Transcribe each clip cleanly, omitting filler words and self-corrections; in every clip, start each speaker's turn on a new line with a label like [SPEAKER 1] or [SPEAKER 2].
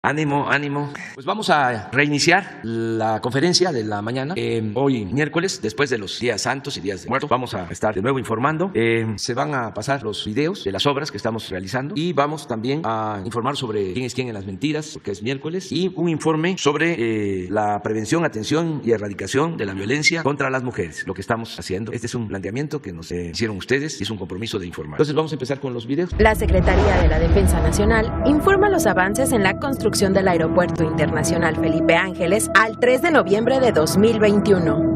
[SPEAKER 1] Ánimo, ánimo. Pues vamos a reiniciar la conferencia de la mañana. Hoy miércoles, después de los días santos y días de muertos, vamos a estar de nuevo informando. Se van a pasar los videos de las obras que estamos realizando y vamos también a informar sobre quién es quién en las mentiras, porque es miércoles, y un informe sobre la prevención, atención y erradicación de la violencia contra las mujeres, lo que estamos haciendo. Este es un planteamiento que nos hicieron ustedes y es un compromiso de informar. Entonces vamos a empezar con los videos.
[SPEAKER 2] La Secretaría de la Defensa Nacional informa los avances en la construcción del Aeropuerto Internacional Felipe Ángeles al 3 de noviembre de 2021.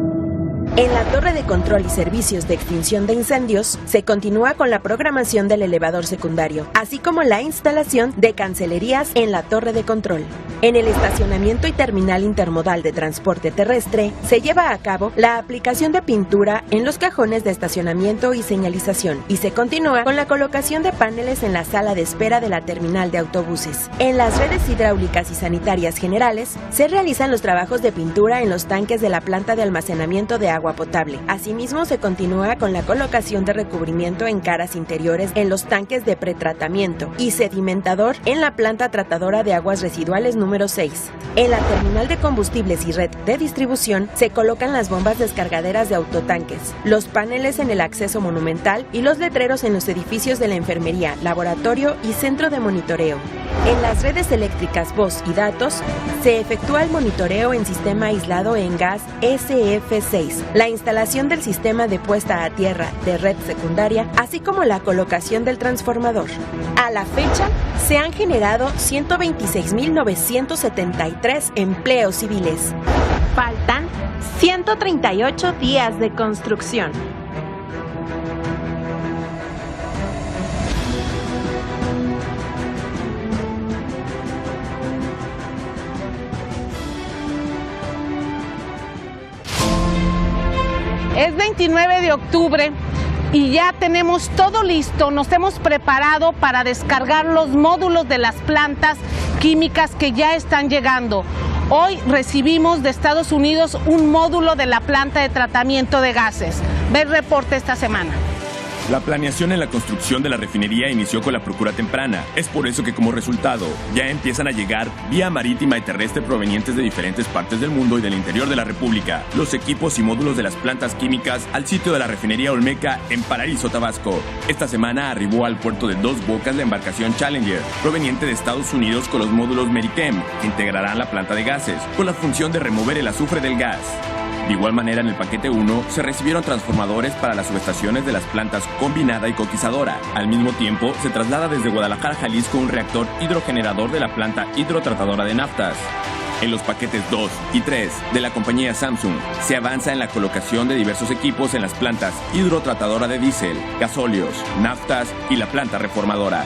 [SPEAKER 2] En la Torre de Control y Servicios de Extinción de Incendios se continúa con la programación del elevador secundario, así como la instalación de cancelerías en la Torre de Control. En el estacionamiento y terminal intermodal de transporte terrestre se lleva a cabo la aplicación de pintura en los cajones de estacionamiento y señalización, y se continúa con la colocación de paneles en la sala de espera de la terminal de autobuses. En las redes hidráulicas y sanitarias generales se realizan los trabajos de pintura en los tanques de la planta de almacenamiento de agua potable. Asimismo, se continúa con la colocación de recubrimiento en caras interiores en los tanques de pretratamiento y sedimentador en la planta tratadora de aguas residuales número 6. En la terminal de combustibles y red de distribución se colocan las bombas descargaderas de autotanques, los paneles en el acceso monumental y los letreros en los edificios de la enfermería, laboratorio y centro de monitoreo. En las redes eléctricas, voz y datos se efectúa el monitoreo en sistema aislado en gas SF6, la instalación del sistema de puesta a tierra de red secundaria, así como la colocación del transformador. A la fecha, se han generado 126.973 empleos civiles. Faltan 138 días de construcción.
[SPEAKER 3] Es 29 de octubre y ya tenemos todo listo, nos hemos preparado para descargar los módulos de las plantas químicas que ya están llegando. Hoy recibimos de Estados Unidos un módulo de la planta de tratamiento de gases. Ve el reporte esta semana.
[SPEAKER 4] La planeación en la construcción de la refinería inició con la procura temprana. Es por eso que como resultado ya empiezan a llegar vía marítima y terrestre provenientes de diferentes partes del mundo y del interior de la República los equipos y módulos de las plantas químicas al sitio de la refinería Olmeca en Paraíso, Tabasco. Esta semana arribó al puerto de Dos Bocas la embarcación Challenger, proveniente de Estados Unidos con los módulos Merichem, que integrarán la planta de gases, con la función de remover el azufre del gas. De igual manera, en el paquete 1 se recibieron transformadores para las subestaciones de las plantas Combinada y Coquizadora. Al mismo tiempo, se traslada desde Guadalajara, Jalisco, un reactor hidrogenerador de la planta hidrotratadora de naftas. En los paquetes 2 y 3 de la compañía Samsung se avanza en la colocación de diversos equipos en las plantas hidrotratadora de diésel, gasóleos, naftas y la planta reformadora.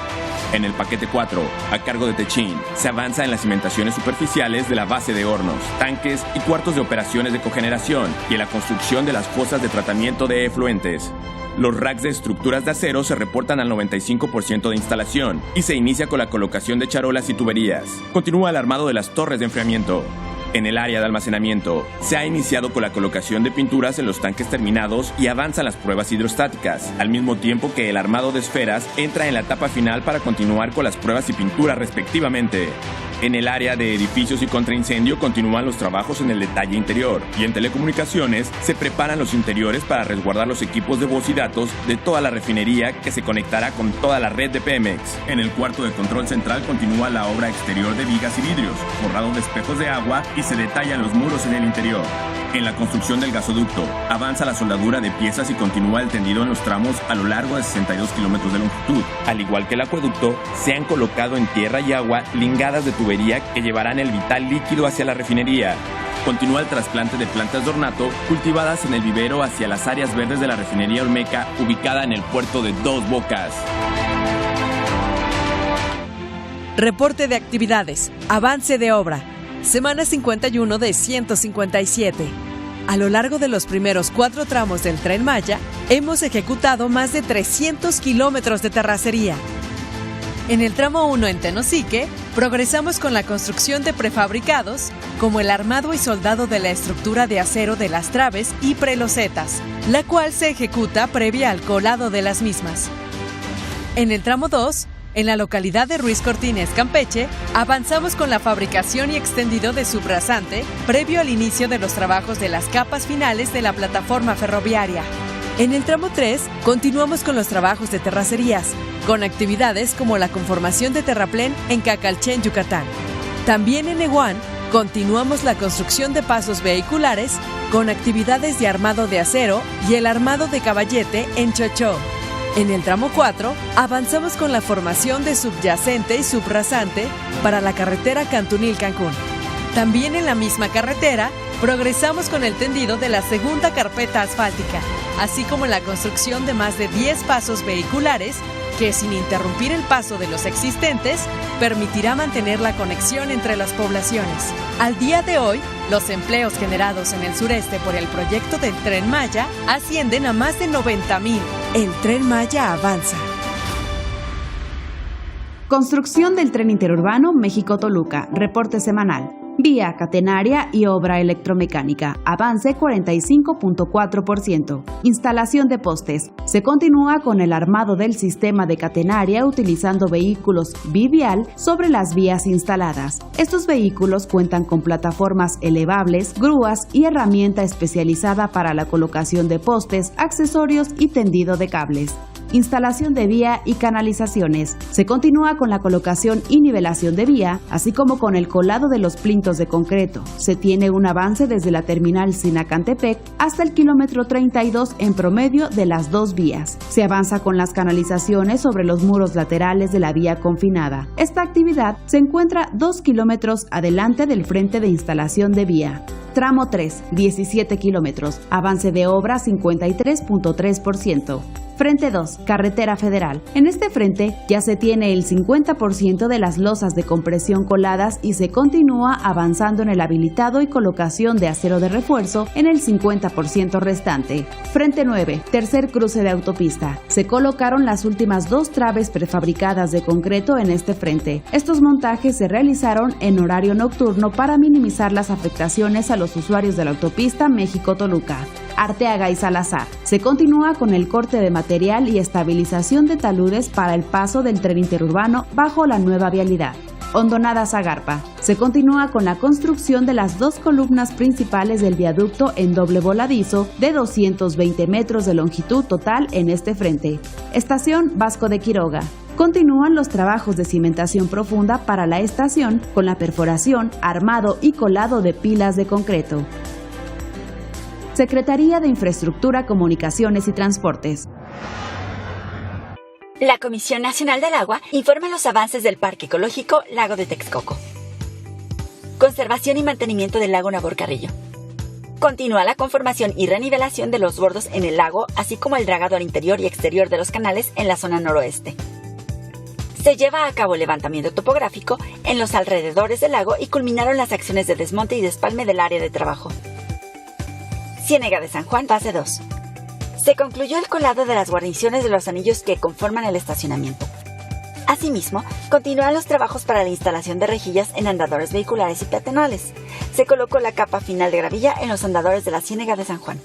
[SPEAKER 4] En el paquete 4, a cargo de Techin, se avanza en las cimentaciones superficiales de la base de hornos, tanques y cuartos de operaciones de cogeneración y en la construcción de las fosas de tratamiento de efluentes. Los racks de estructuras de acero se reportan al 95% de instalación y se inicia con la colocación de charolas y tuberías. Continúa el armado de las torres de enfriamiento. En el área de almacenamiento, se ha iniciado con la colocación de pinturas en los tanques terminados y avanzan las pruebas hidrostáticas, al mismo tiempo que el armado de esferas entra en la etapa final para continuar con las pruebas y pinturas respectivamente. En el área de edificios y contraincendio continúan los trabajos en el detalle interior y en telecomunicaciones se preparan los interiores para resguardar los equipos de voz y datos de toda la refinería que se conectará con toda la red de Pemex. En el cuarto de control central continúa la obra exterior de vigas y vidrios, forrado de espejos de agua y se detallan los muros en el interior. En la construcción del gasoducto, avanza la soldadura de piezas y continúa el tendido en los tramos a lo largo de 62 kilómetros de longitud. Al igual que el acueducto, se han colocado en tierra y agua lingadas de tubería que llevarán el vital líquido hacia la refinería. Continúa el trasplante de plantas de ornato cultivadas en el vivero hacia las áreas verdes de la refinería Olmeca, ubicada en el puerto de Dos Bocas.
[SPEAKER 5] Reporte de actividades. Avance de obra. Semana 51 de 157. A lo largo de los primeros 4 tramos del Tren Maya, hemos ejecutado más de 300 kilómetros de terracería. En el tramo 1 en Tenosique, progresamos con la construcción de prefabricados, como el armado y soldado de la estructura de acero de las traves y prelosetas, la cual se ejecuta previa al colado de las mismas. En el tramo 2, En la localidad de Ruiz Cortines, Campeche, avanzamos con la fabricación y extendido de subrasante previo al inicio de los trabajos de las capas finales de la plataforma ferroviaria. En el tramo 3, continuamos con los trabajos de terracerías, con actividades como la conformación de terraplén en Cacalchen, Yucatán. También en Nehuán, continuamos la construcción de pasos vehiculares con actividades de armado de acero y el armado de caballete en Chochó. En el tramo 4, avanzamos con la formación de subyacente y subrasante para la carretera Cantunil-Cancún. También en la misma carretera, progresamos con el tendido de la segunda carpeta asfáltica, así como la construcción de más de 10 pasos vehiculares que, sin interrumpir el paso de los existentes, permitirá mantener la conexión entre las poblaciones. Al día de hoy, los empleos generados en el sureste por el proyecto del Tren Maya ascienden a más de 90,000. El Tren Maya avanza.
[SPEAKER 6] Construcción del Tren Interurbano México-Toluca. Reporte semanal. Vía catenaria y obra electromecánica. Avance 45.4%. Instalación de postes. Se continúa con el armado del sistema de catenaria utilizando vehículos bivial sobre las vías instaladas. Estos vehículos cuentan con plataformas elevables, grúas y herramienta especializada para la colocación de postes, accesorios y tendido de cables. Instalación de vía y canalizaciones. Se continúa con la colocación y nivelación de vía, así como con el colado de los plintos de concreto. Se tiene un avance desde la terminal Sinacantepec hasta el kilómetro 32 en promedio de las dos vías. Se avanza con las canalizaciones sobre los muros laterales de la vía confinada. Esta actividad se encuentra 2 kilómetros adelante del frente de instalación de vía. Tramo 3, 17 kilómetros. Avance de obra 53.3%. Frente 2, Carretera Federal. En este frente ya se tiene el 50% de las losas de compresión coladas y se continúa avanzando en el habilitado y colocación de acero de refuerzo en el 50% restante. Frente 9, tercer cruce de autopista. Se colocaron las últimas 2 traves prefabricadas de concreto en este frente. Estos montajes se realizaron en horario nocturno para minimizar las afectaciones a los usuarios de la autopista México-Toluca. Arteaga y Salazar. Se continúa con el corte de material y estabilización de taludes para el paso del tren interurbano bajo la nueva vialidad. Hondonada-Zagarpa. Se continúa con la construcción de las 2 columnas principales del viaducto en doble voladizo de 220 metros de longitud total en este frente. Estación Vasco de Quiroga. Continúan los trabajos de cimentación profunda para la estación con la perforación, armado y colado de pilas de concreto. Secretaría de Infraestructura, Comunicaciones y Transportes.
[SPEAKER 7] La Comisión Nacional del Agua informa los avances del Parque Ecológico Lago de Texcoco. Conservación y mantenimiento del lago Nabor Carrillo. Continúa la conformación y renivelación de los bordos en el lago, así como el dragado al interior y exterior de los canales en la zona noroeste. Se lleva a cabo el levantamiento topográfico en los alrededores del lago y culminaron las acciones de desmonte y despalme del área de trabajo. Ciénega de San Juan, fase 2. Se concluyó el colado de las guarniciones de los anillos que conforman el estacionamiento. Asimismo, continúan los trabajos para la instalación de rejillas en andadores vehiculares y peatonales. Se colocó la capa final de gravilla en los andadores de la Ciénega de San Juan.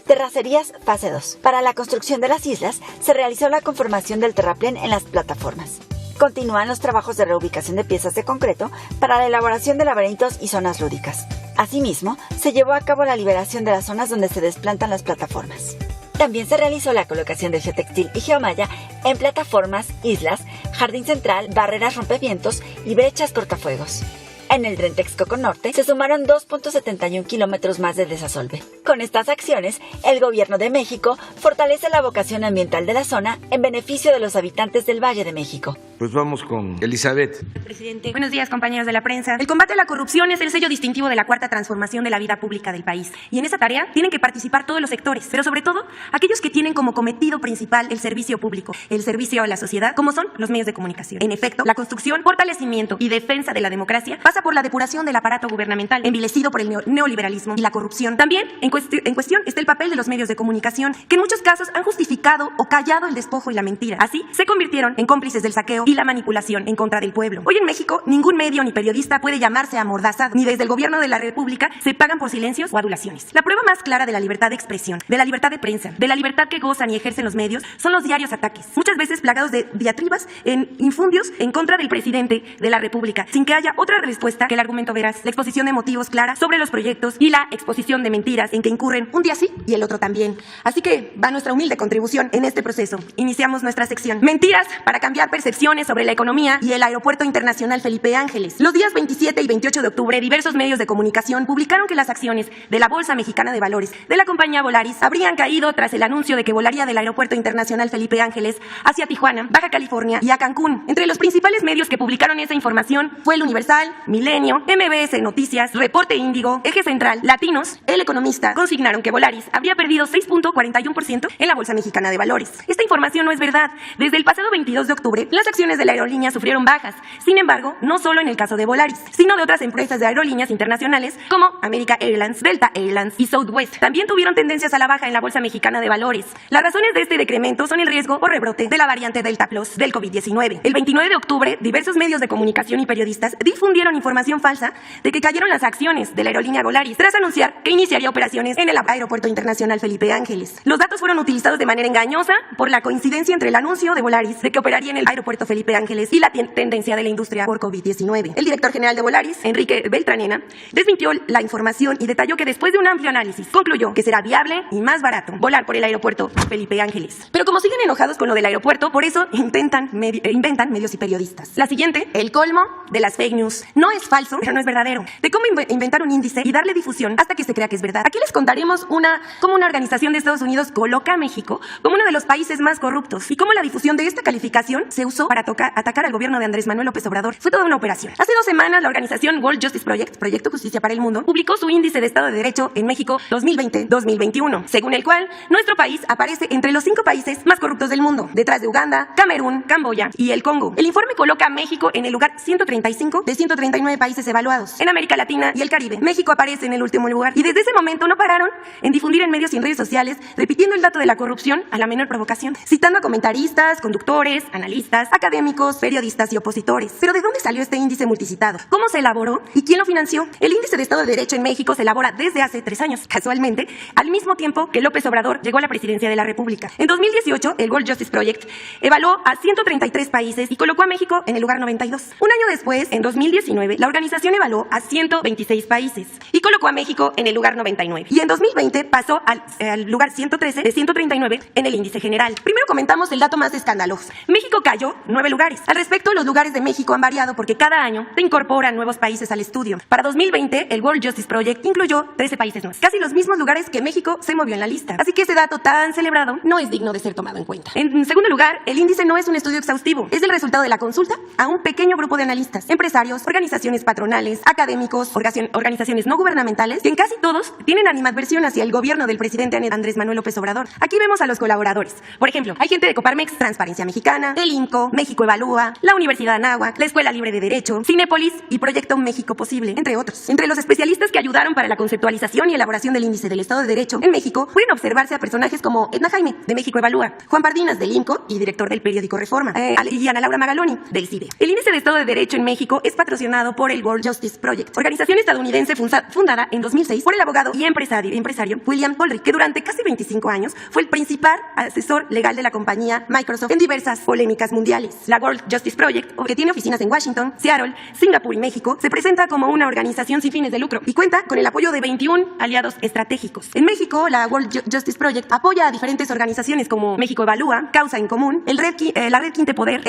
[SPEAKER 7] Terracerías, fase 2. Para la construcción de las islas, se realizó la conformación del terraplén en las plataformas. Continúan los trabajos de reubicación de piezas de concreto para la elaboración de laberintos y zonas lúdicas. Asimismo, se llevó a cabo la liberación de las zonas donde se desplantan las plataformas. También se realizó la colocación de geotextil y geomalla en plataformas, islas, jardín central, barreras rompevientos y brechas cortafuegos. En el Tren Texcoco Norte se sumaron 2.71 kilómetros más de desasolve. Con estas acciones, el Gobierno de México fortalece la vocación ambiental de la zona en beneficio de los habitantes del Valle de México.
[SPEAKER 1] Pues vamos con Elizabeth.
[SPEAKER 8] Presidente, buenos días, compañeros de la prensa. El combate a la corrupción es el sello distintivo de la cuarta transformación de la vida pública del país. Y en esa tarea tienen que participar todos los sectores, pero sobre todo aquellos que tienen como cometido principal el servicio público, el servicio a la sociedad, como son los medios de comunicación. En efecto, la construcción, fortalecimiento y defensa de la democracia pasa por la depuración del aparato gubernamental, envilecido por el neoliberalismo y la corrupción. También en cuestión está el papel de los medios de comunicación, que en muchos casos han justificado o callado el despojo y la mentira. Así, se convirtieron en cómplices del saqueo y la manipulación en contra del pueblo. Hoy en México, ningún medio ni periodista puede llamarse amordazado, ni desde el gobierno de la República se pagan por silencios o adulaciones. La prueba más clara de la libertad de expresión, de la libertad de prensa, de la libertad que gozan y ejercen los medios, son los diarios ataques, muchas veces plagados de diatribas en infundios en contra del presidente de la República, sin que haya otra respuesta que el argumento veraz, la exposición de motivos clara sobre los proyectos y la exposición de mentiras en que incurren un día sí y el otro también. Así que va nuestra humilde contribución en este proceso. Iniciamos nuestra sección. Mentiras para cambiar percepciones sobre la economía y el Aeropuerto Internacional Felipe Ángeles. Los días 27 y 28 de octubre, diversos medios de comunicación publicaron que las acciones de la Bolsa Mexicana de Valores de la compañía Volaris habrían caído tras el anuncio de que volaría del Aeropuerto Internacional Felipe Ángeles hacia Tijuana, Baja California y a Cancún. Entre los principales medios que publicaron esa información fue El Universal, Milenio, MBS Noticias, Reporte Índigo, Eje Central, Latinos, El Economista. Consignaron que Volaris habría perdido 6.41% en la Bolsa Mexicana de Valores. Esta información no es verdad. Desde el pasado 22 de octubre, las acciones de la aerolínea sufrieron bajas. Sin embargo, no solo en el caso de Volaris, sino de otras empresas de aerolíneas internacionales como America Airlines, Delta Airlines y Southwest. También tuvieron tendencias a la baja en la Bolsa Mexicana de Valores. Las razones de este decremento son el riesgo o rebrote de la variante Delta Plus del COVID-19. El 29 de octubre, diversos medios de comunicación y periodistas difundieron información falsa de que cayeron las acciones de la aerolínea Volaris tras anunciar que iniciaría operaciones en el Aeropuerto Internacional Felipe Ángeles. Los datos fueron utilizados de manera engañosa por la coincidencia entre el anuncio de Volaris de que operaría en el Aeropuerto Felipe Ángeles y la tendencia de la industria por COVID-19. El director general de Volaris, Enrique Beltranena, desmintió la información y detalló que después de un amplio análisis concluyó que será viable y más barato volar por el Aeropuerto Felipe Ángeles. Pero como siguen enojados con lo del aeropuerto, por eso inventan medios y periodistas. La siguiente, el colmo de las fake news. No es falso, pero no es verdadero. De cómo inventar un índice y darle difusión hasta que se crea que es verdad. Aquí les contaremos cómo una organización de Estados Unidos coloca a México como uno de los países más corruptos y cómo la difusión de esta calificación se usó para atacar al gobierno de Andrés Manuel López Obrador. Fue toda una operación. Hace 2 semanas, la organización World Justice Project, Proyecto Justicia para el Mundo, publicó su índice de Estado de Derecho en México 2020-2021, según el cual nuestro país aparece entre los 5 países más corruptos del mundo, detrás de Uganda, Camerún, Camboya y el Congo. El informe coloca a México en el lugar 135 de 139 países evaluados. En América Latina y el Caribe, México aparece en el último lugar. Y desde ese momento no pararon en difundir en medios y en redes sociales, repitiendo el dato de la corrupción a la menor provocación, citando a comentaristas, conductores, analistas, académicos, periodistas y opositores. Pero ¿de dónde salió este índice multicitado? ¿Cómo se elaboró? ¿Y quién lo financió? El índice de Estado de Derecho en México se elabora desde hace 3 años, casualmente, al mismo tiempo que López Obrador llegó a la presidencia de la República. En 2018, el World Justice Project evaluó a 133 países y colocó a México en el lugar 92. Un año después, en 2019, la organización evaluó a 126 países y colocó a México en el lugar 99. Y en 2020 pasó al lugar 113 de 139 en el índice general. Primero comentamos el dato más escandaloso. México cayó 9 lugares. Al respecto, los lugares de México han variado porque cada año se incorporan nuevos países al estudio. Para 2020, el World Justice Project incluyó 13 países más, casi los mismos lugares que México se movió en la lista. Así que ese dato tan celebrado no es digno de ser tomado en cuenta. En segundo lugar, el índice no es un estudio exhaustivo, es el resultado de la consulta a un pequeño grupo de analistas, empresarios, organizaciones patronales, académicos, organizaciones no gubernamentales, que en casi todos tienen animadversión hacia el gobierno del presidente Andrés Manuel López Obrador. Aquí vemos a los colaboradores. Por ejemplo, hay gente de Coparmex, Transparencia Mexicana, el INCO, México Evalúa, la Universidad Anáhuac, la Escuela Libre de Derecho, Cinépolis y Proyecto México Posible, entre otros. Entre los especialistas que ayudaron para la conceptualización y elaboración del índice del Estado de Derecho en México, pueden observarse a personajes como Edna Jaime, de México Evalúa, Juan Pardinas, del INCO y director del periódico Reforma, y Ana Laura Magaloni, del CIDE. El índice de Estado de Derecho en México es patrocinado por el World Justice Project, organización estadounidense fundada en 2006 por el abogado y empresario William Polrick, que durante casi 25 años fue el principal asesor legal de la compañía Microsoft en diversas polémicas mundiales. La World Justice Project, que tiene oficinas en Washington, Seattle, Singapur y México, se presenta como una organización sin fines de lucro y cuenta con el apoyo de 21 aliados estratégicos. En México, la World Justice Project apoya a diferentes organizaciones como México Evalúa, Causa en Común, la Red Quinte Poder,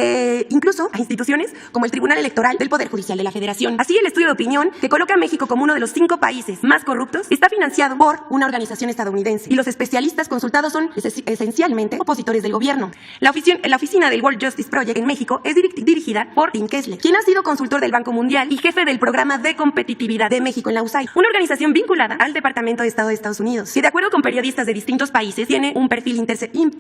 [SPEAKER 8] incluso a instituciones como el Tribunal Electoral del Poder Judicial de la Federación. Así, el estudio de opinión, que coloca a México como uno de los 5 países más corruptos, está financiado por una organización estadounidense y los especialistas consultados son esencialmente opositores del gobierno. La oficina del World Justice Project en México es dirigida por Tim Kessler, quien ha sido consultor del Banco Mundial y jefe del programa de competitividad de México en la USAID, una organización vinculada al Departamento de Estado de Estados Unidos, que de acuerdo con periodistas de distintos países tiene un perfil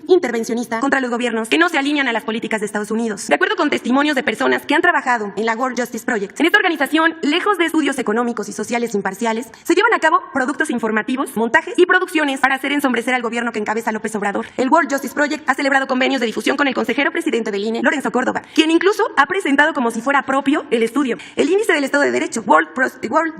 [SPEAKER 8] intervencionista contra los gobiernos que no se alinean a las políticas de Estados Unidos. De acuerdo con testimonios de personas que han trabajado en la World Justice Project, en esta organización, lejos de estudios económicos y sociales imparciales, se llevan a cabo productos informativos, montajes y producciones para hacer ensombrecer al gobierno que encabeza López Obrador. El World Justice Project ha celebrado convenios de difusión con el consejero presidente del INE, Lorenzo Lorenzo Córdoba, quien incluso ha presentado como si fuera propio el estudio. El índice del Estado de Derecho, World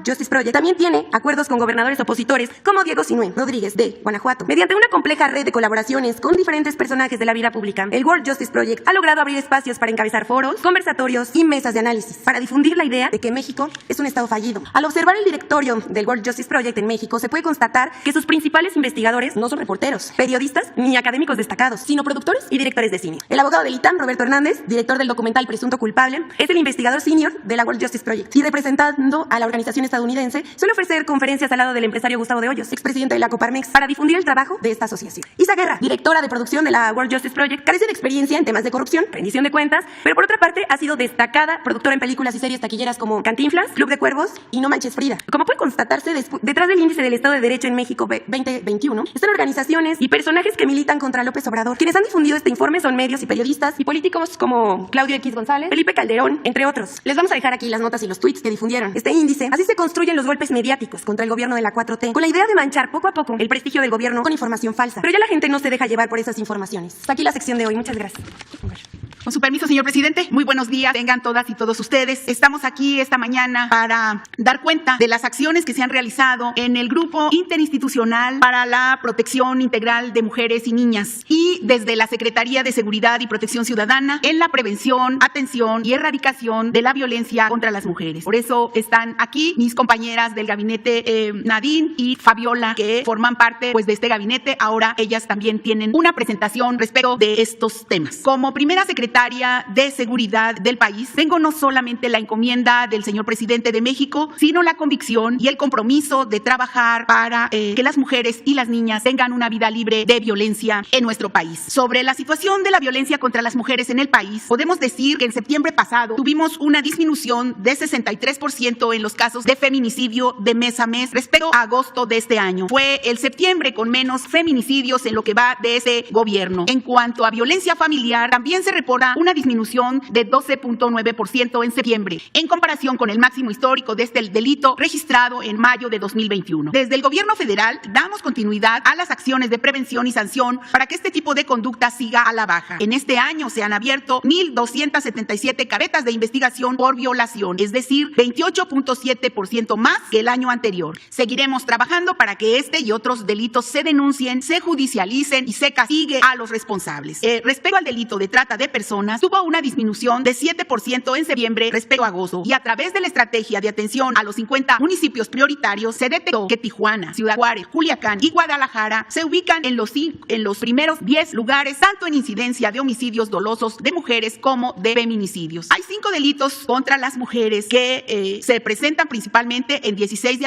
[SPEAKER 8] Justice Project, también tiene acuerdos con gobernadores opositores como Diego Sinue Rodríguez de Guanajuato. Mediante una compleja red de colaboraciones con diferentes personajes de la vida pública, el World Justice Project ha logrado abrir espacios para encabezar foros, conversatorios y mesas de análisis para difundir la idea de que México es un Estado fallido. Al observar el directorio del World Justice Project en México, se puede constatar que sus principales investigadores no son reporteros, periodistas ni académicos destacados, sino productores y directores de cine. El abogado del ITAM, Roberto Hernández, director del documental Presunto Culpable, es el investigador senior de la World Justice Project y representando a la organización estadounidense suele ofrecer conferencias al lado del empresario Gustavo de Hoyos, expresidente de la Coparmex, para difundir el trabajo de esta asociación. Isa Guerra, directora de producción de la World Justice Project, carece de experiencia en temas de corrupción, rendición de cuentas, pero por otra parte ha sido destacada productora en películas y series taquilleras como Cantinflas, Club de Cuervos y No Manches Frida. Como puede constatarse, detrás del índice del Estado de Derecho en México 2021 están organizaciones y personajes que militan contra López Obrador. Quienes han difundido este informe son medios y periodistas y políticos como Claudio X González, Felipe Calderón, entre otros. Les vamos a dejar aquí las notas y los tweets que difundieron este índice. Así se construyen los golpes mediáticos contra el gobierno de la 4T, con la idea de manchar poco a poco el prestigio del gobierno con información falsa. Pero ya la gente no se deja llevar por esas informaciones. Hasta aquí la sección de hoy. Muchas gracias.
[SPEAKER 9] Con su permiso, señor presidente, muy buenos días, tengan todas y todos ustedes. Estamos aquí esta mañana para dar cuenta de las acciones que se han realizado en el Grupo Interinstitucional para la Protección Integral de Mujeres y Niñas y desde la Secretaría de Seguridad y Protección Ciudadana en la prevención, atención y erradicación de la violencia contra las mujeres. Por eso están aquí mis compañeras del gabinete Nadine y Fabiola, que forman parte de este gabinete. Ahora ellas también tienen una presentación respecto de estos temas. Como primera secretaria de Seguridad del país, tengo no solamente la encomienda del señor presidente de México, sino la convicción y el compromiso de trabajar para que las mujeres y las niñas tengan una vida libre de violencia en nuestro país. Sobre la situación de la violencia contra las mujeres en el país, podemos decir que en septiembre pasado tuvimos una disminución de 63% en los casos de feminicidio de mes a mes respecto a agosto de este año. Fue el septiembre con menos feminicidios en lo que va de ese gobierno. En cuanto a violencia familiar, también se reporta una disminución de 12.9% en septiembre, en comparación con el máximo histórico de este delito registrado en mayo de 2021. Desde el gobierno federal damos continuidad a las acciones de prevención y sanción para que este tipo de conducta siga a la baja. En este año se han abierto 1,277 carpetas de investigación por violación, es decir, 28.7% más que el año anterior. Seguiremos trabajando para que este y otros delitos se denuncien, se judicialicen y se castigue a los responsables. Respecto al delito de trata de personas, tuvo una disminución de 7% en septiembre respecto a agosto, y a través de la estrategia de atención a los 50 municipios prioritarios se detectó que Tijuana, Ciudad Juárez, Culiacán y Guadalajara se ubican en los primeros 10 lugares, tanto en incidencia de homicidios dolosos de mujeres como de feminicidios. Hay 5 delitos contra las mujeres que se presentan principalmente en 16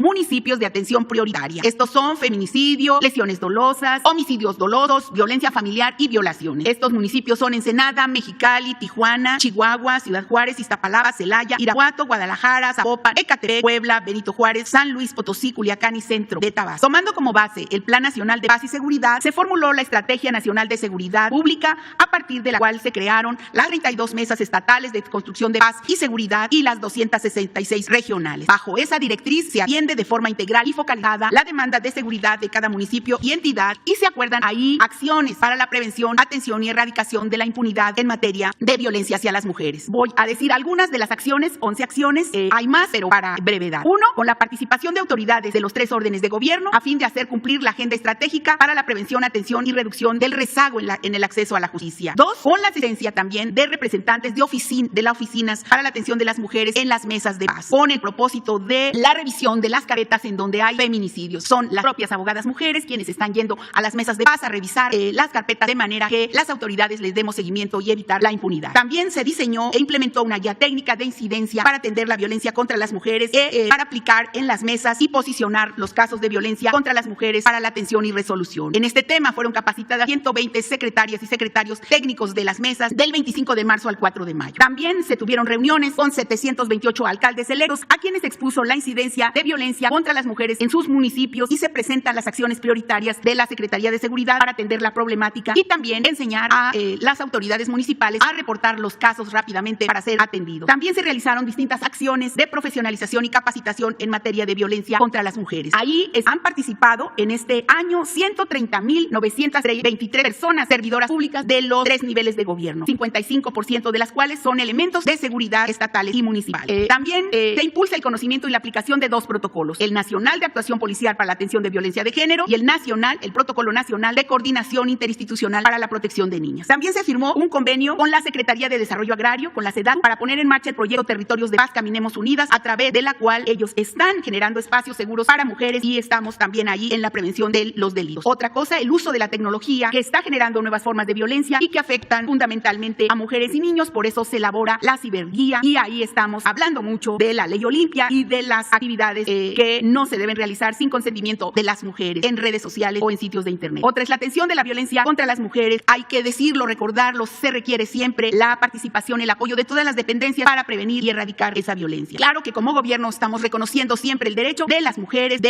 [SPEAKER 9] municipios de atención prioritaria. Estos son feminicidio, lesiones dolosas, homicidios dolosos, violencia familiar y violaciones. Estos municipios son Ensenada, Mexicali, Tijuana, Chihuahua, Ciudad Juárez, Iztapalapa, Celaya, Irapuato, Guadalajara, Zapopan, Ecatepec, Puebla, Benito Juárez, San Luis Potosí, Culiacán y Centro de Tabasco. Tomando como base el Plan Nacional de Paz y Seguridad, se formuló la Estrategia Nacional de Seguridad Pública, a partir de la cual se crearon las 32 mesas estatales de construcción de paz y seguridad y las 266 regionales. Bajo esa directriz se atiende de forma integral y focalizada la demanda de seguridad de cada municipio y entidad, y se acuerdan ahí acciones para la prevención, atención y erradicación de la impunidad en materia de violencia hacia las mujeres. Voy a decir algunas de las acciones, 11 acciones, hay más, pero para brevedad. 1. Con la participación de autoridades de los 3 órdenes de gobierno a fin de hacer cumplir la agenda estratégica para la prevención, atención y reducción del rezago en el acceso a la justicia. 2. Con la asistencia también de representantes de las oficinas para la atención de las mujeres en las mesas de paz, con el propósito de la revisión de las carpetas en donde hay feminicidios. Son las propias abogadas mujeres quienes están yendo a las mesas de paz a revisar las carpetas de manera que las autoridades les demos seguimiento y evitar la impunidad. También se diseñó e implementó una guía técnica de incidencia para atender la violencia contra las mujeres, para aplicar en las mesas y posicionar los casos de violencia contra las mujeres para la atención y resolución. En este tema fueron capacitadas 120 secretarias y secretarios técnicos de las mesas del 25 de marzo al 4 de mayo. También se tuvieron reuniones con 728 alcaldes eleros a quienes expuso la incidencia de violencia contra las mujeres en sus municipios, y se presentan las acciones prioritarias de la Secretaría de Seguridad para atender la problemática y también enseñar a las autoridades autoridades municipales a reportar los casos rápidamente para ser atendidos. También se realizaron distintas acciones de profesionalización y capacitación en materia de violencia contra las mujeres. Ahí han participado en este año 130.923 personas servidoras públicas de los 3 niveles de gobierno, 55% de las cuales son elementos de seguridad estatales y municipales. También se impulsa el conocimiento y la aplicación de 2 protocolos, el Nacional de Actuación Policial para la Atención de Violencia de Género y el Protocolo Nacional de Coordinación Interinstitucional para la Protección de Niñas. También se firmó un convenio con la Secretaría de Desarrollo Agrario, con la SEDATU, para poner en marcha el proyecto Territorios de Paz Caminemos Unidas, a través de la cual ellos están generando espacios seguros para mujeres y estamos también ahí en la prevención de los delitos. Otra cosa, el uso de la tecnología, que está generando nuevas formas de violencia y que afectan fundamentalmente a mujeres y niños. Por eso se elabora la ciberguía y ahí estamos hablando mucho de la ley Olimpia y de las actividades que no se deben realizar sin consentimiento de las mujeres en redes sociales o en sitios de internet. Otra es la atención de la violencia contra las mujeres. Hay que decirlo, recordarlo, se requiere siempre la participación, el apoyo de todas las dependencias para prevenir y erradicar esa violencia. Claro que como gobierno estamos reconociendo siempre el derecho de las mujeres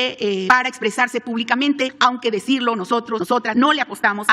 [SPEAKER 9] para expresarse públicamente, aunque decirlo, nosotras no le apostamos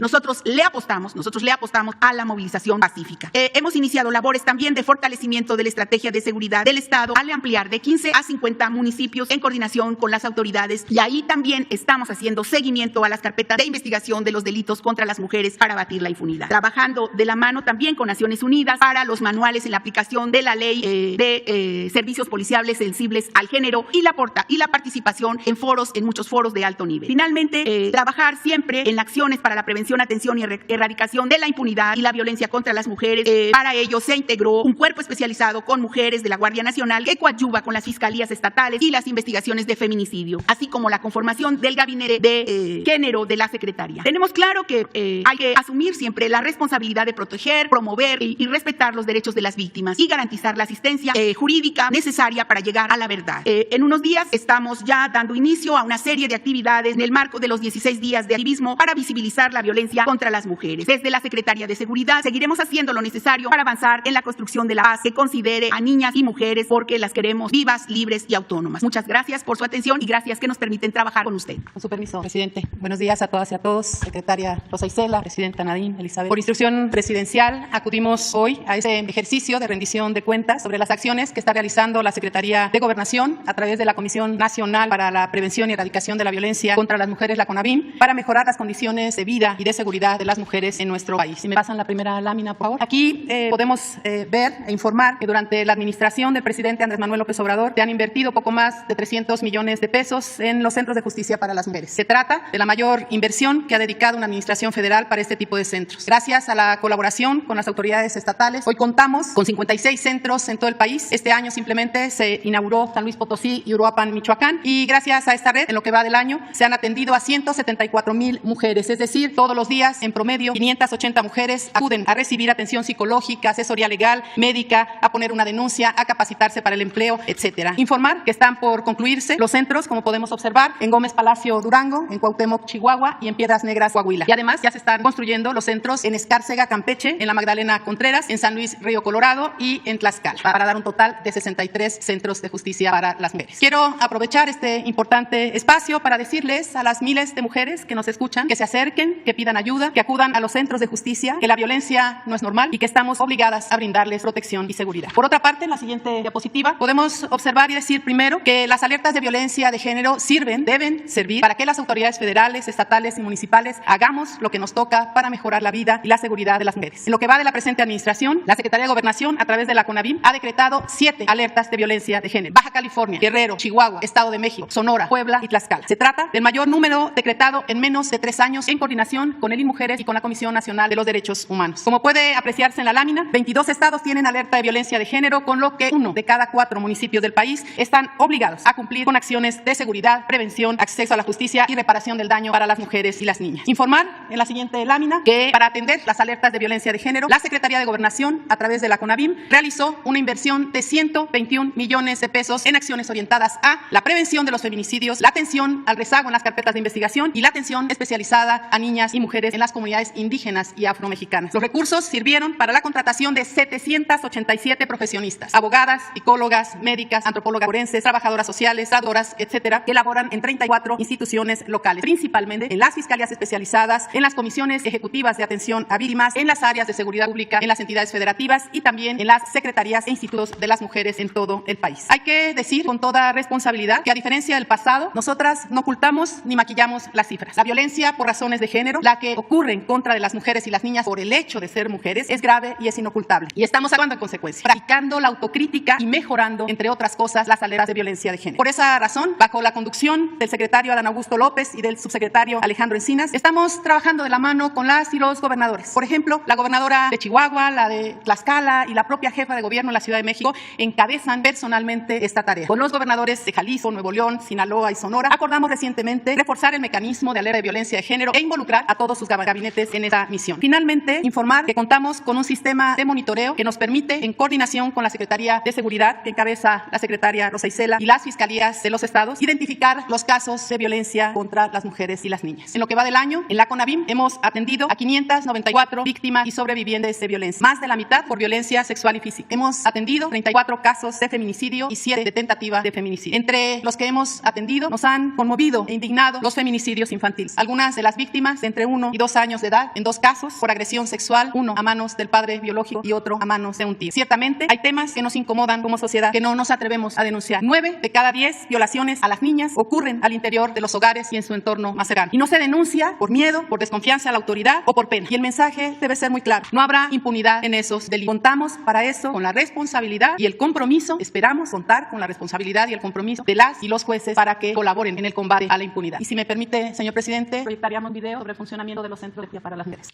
[SPEAKER 9] nosotros le apostamos a la movilización pacífica. Hemos iniciado labores también de fortalecimiento de la estrategia de seguridad del Estado al ampliar de 15 a 50 municipios en coordinación con las autoridades, y ahí también estamos haciendo seguimiento a las carpetas de investigación de los delitos contra las mujeres para abatir la impunidad. Trabajando de la mano también con Naciones Unidas para los manuales en la aplicación de la ley de servicios policiales sensibles al género y la participación en muchos foros de alto nivel. Finalmente, trabajar siempre en acciones para la prevención, atención y erradicación de la impunidad y la violencia contra las mujeres. Para ello se integró un cuerpo especializado con mujeres de la Guardia Nacional que coadyuva con las fiscalías estatales y las investigaciones de feminicidio, así como la conformación del gabinete de género de la Secretaría. Tenemos claro que hay que asumir siempre la responsabilidad de proteger, promover y respetar los derechos de las víctimas y garantizar la asistencia jurídica necesaria para llegar a la verdad. En unos días estamos ya dando inicio a una serie de actividades en el marco de los 16 días de activismo para visibilizar la violencia contra las mujeres. Desde la Secretaría de Seguridad seguiremos haciendo lo necesario para avanzar en la construcción de la paz que considere a niñas y mujeres, porque las queremos vivas, libres y autónomas. Muchas gracias por su atención y gracias que nos permiten trabajar con usted.
[SPEAKER 10] Con su permiso, presidente. Buenos días a todas y a todos. Secretaria Rosa Isela, presidenta Nadine, Elizabeth. Por instrucción presidencial acudimos hoy a este ejercicio de rendición de cuentas sobre las acciones que está realizando la Secretaría de Gobernación a través de la Comisión Nacional para la Prevención y Erradicación de la Violencia contra las Mujeres, la CONAVIM, para mejorar las condiciones de vida y de seguridad de las mujeres en nuestro país. Si me pasan la primera lámina, por favor. Aquí podemos ver e informar que durante la administración del presidente Andrés Manuel López Obrador se han invertido poco más de 300 millones de pesos en los centros de justicia para las mujeres. Se trata de la mayor inversión que ha dedicado una administración federal para este tipo de centros. Gracias a la colaboración con las autoridades estatales, hoy contamos con 56 centros en todo el país. Este año simplemente se inauguró San Luis Potosí y Uruapan, Michoacán, y gracias a esta red, en lo que va del año, se han atendido a 174,000 mujeres, es decir, todos los días, en promedio, 580 mujeres acuden a recibir atención psicológica, asesoría legal, médica, a poner una denuncia, a capacitarse para el empleo, etcétera. Informar que están por concluirse los centros, como podemos observar, en Gómez Palacio, Durango, en Cuauhtémoc, Chihuahua, y en Piedras Negras, Coahuila. Y además ya se están construyendo los centros en Escárcega, Campeche, en la Magdalena Contreras, en San Luis, Río Colorado y en Tlaxcala, para dar un total de 63 centros de justicia para las mujeres. Quiero aprovechar este importante espacio para decirles a las miles de mujeres que nos escuchan que se acerquen, que pidan ayuda, que acudan a los centros de justicia, que la violencia no es normal y que estamos obligadas a brindarles protección y seguridad. Por otra parte, en la siguiente diapositiva podemos observar y decir primero que las alertas de violencia de género deben servir para que las autoridades federales, estatales y municipales hagamos lo que nos toca para mejorar la vida y la seguridad de las mujeres. En lo que va de la presente administración, la Secretaría de Gobernación, a través de la CONAVIM, ha decretado 7 alertas de violencia de género: Baja California, Guerrero, Chihuahua, Estado de México, Sonora, Puebla y Tlaxcala. Se trata del mayor número decretado en menos de 3 años en coordinación con el INMujeres y con la Comisión Nacional de los Derechos Humanos. Como puede apreciarse en la lámina, 22 estados tienen alerta de violencia de género, con lo que 1 de cada 4 municipios del país están obligados a cumplir con acciones de seguridad, prevención, acceso a la justicia y reparación del daño para las mujeres y las niñas. Informar en la siguiente lámina que para atender las alertas de violencia de género, la Secretaría de Gobernación, a través de la CONAVIM, realizó una inversión de 121 millones de pesos en acciones orientadas a la prevención de los feminicidios, la atención al rezago en las carpetas de investigación y la atención especializada a niñas y mujeres en las comunidades indígenas y afromexicanas. Los recursos sirvieron para la contratación de 787 profesionistas, abogadas, psicólogas, médicas, antropólogas forenses, trabajadoras sociales, traductoras, etcétera, que laboran en 34 instituciones locales, principalmente en las fiscalías especializadas, en las comisiones ejecutivas de atención atención a víctimas en las áreas de seguridad pública, en las entidades federativas y también en las secretarías e institutos de las mujeres en todo el país. Hay que decir con toda responsabilidad que, a diferencia del pasado, nosotras no ocultamos ni maquillamos las cifras. La violencia por razones de género, la que ocurre en contra de las mujeres y las niñas por el hecho de ser mujeres, es grave y es inocultable. Y estamos actuando en consecuencia, practicando la autocrítica y mejorando, entre otras cosas, las aleras de violencia de género. Por esa razón, bajo la conducción del secretario Adán Augusto López y del subsecretario Alejandro Encinas, estamos trabajando de la mano con las y los gobernadores. Por ejemplo, la gobernadora de Chihuahua, la de Tlaxcala y la propia jefa de gobierno en la Ciudad de México encabezan personalmente esta tarea. Con los gobernadores de Jalisco, Nuevo León, Sinaloa y Sonora, acordamos recientemente reforzar el mecanismo de alerta de violencia de género e involucrar a todos sus gabinetes en esa misión. Finalmente, informar que contamos con un sistema de monitoreo que nos permite, en coordinación con la Secretaría de Seguridad, que encabeza la secretaria Rosa Isela, y las fiscalías de los estados, identificar los casos de violencia contra las mujeres y las niñas. En lo que va del año, en la CONAVIM hemos atendido a 594 víctimas y sobrevivientes de violencia, más de la mitad por violencia sexual y física. Hemos atendido 34 casos de feminicidio y 7 de tentativa de feminicidio. Entre los que hemos atendido, nos han conmovido e indignado los feminicidios infantiles. Algunas de las víctimas de entre 1 y 2 años de edad, en 2 casos por agresión sexual, uno a manos del padre biológico y otro a manos de un tío. Ciertamente, hay temas que nos incomodan como sociedad, que no nos atrevemos a denunciar. 9 de cada 10 violaciones a las niñas ocurren al interior de los hogares y en su entorno más cercano. Y no se denuncia por miedo, por desconfianza a la autoridad o por pena. Y el mensaje debe ser muy claro. No habrá impunidad en esos delitos. Contamos para eso con la responsabilidad y el compromiso. Esperamos contar con la responsabilidad y el compromiso de las y los jueces para que colaboren en el combate a la impunidad. Y si me permite, señor presidente, proyectaríamos un video sobre el funcionamiento de los centros de justicia para las mujeres.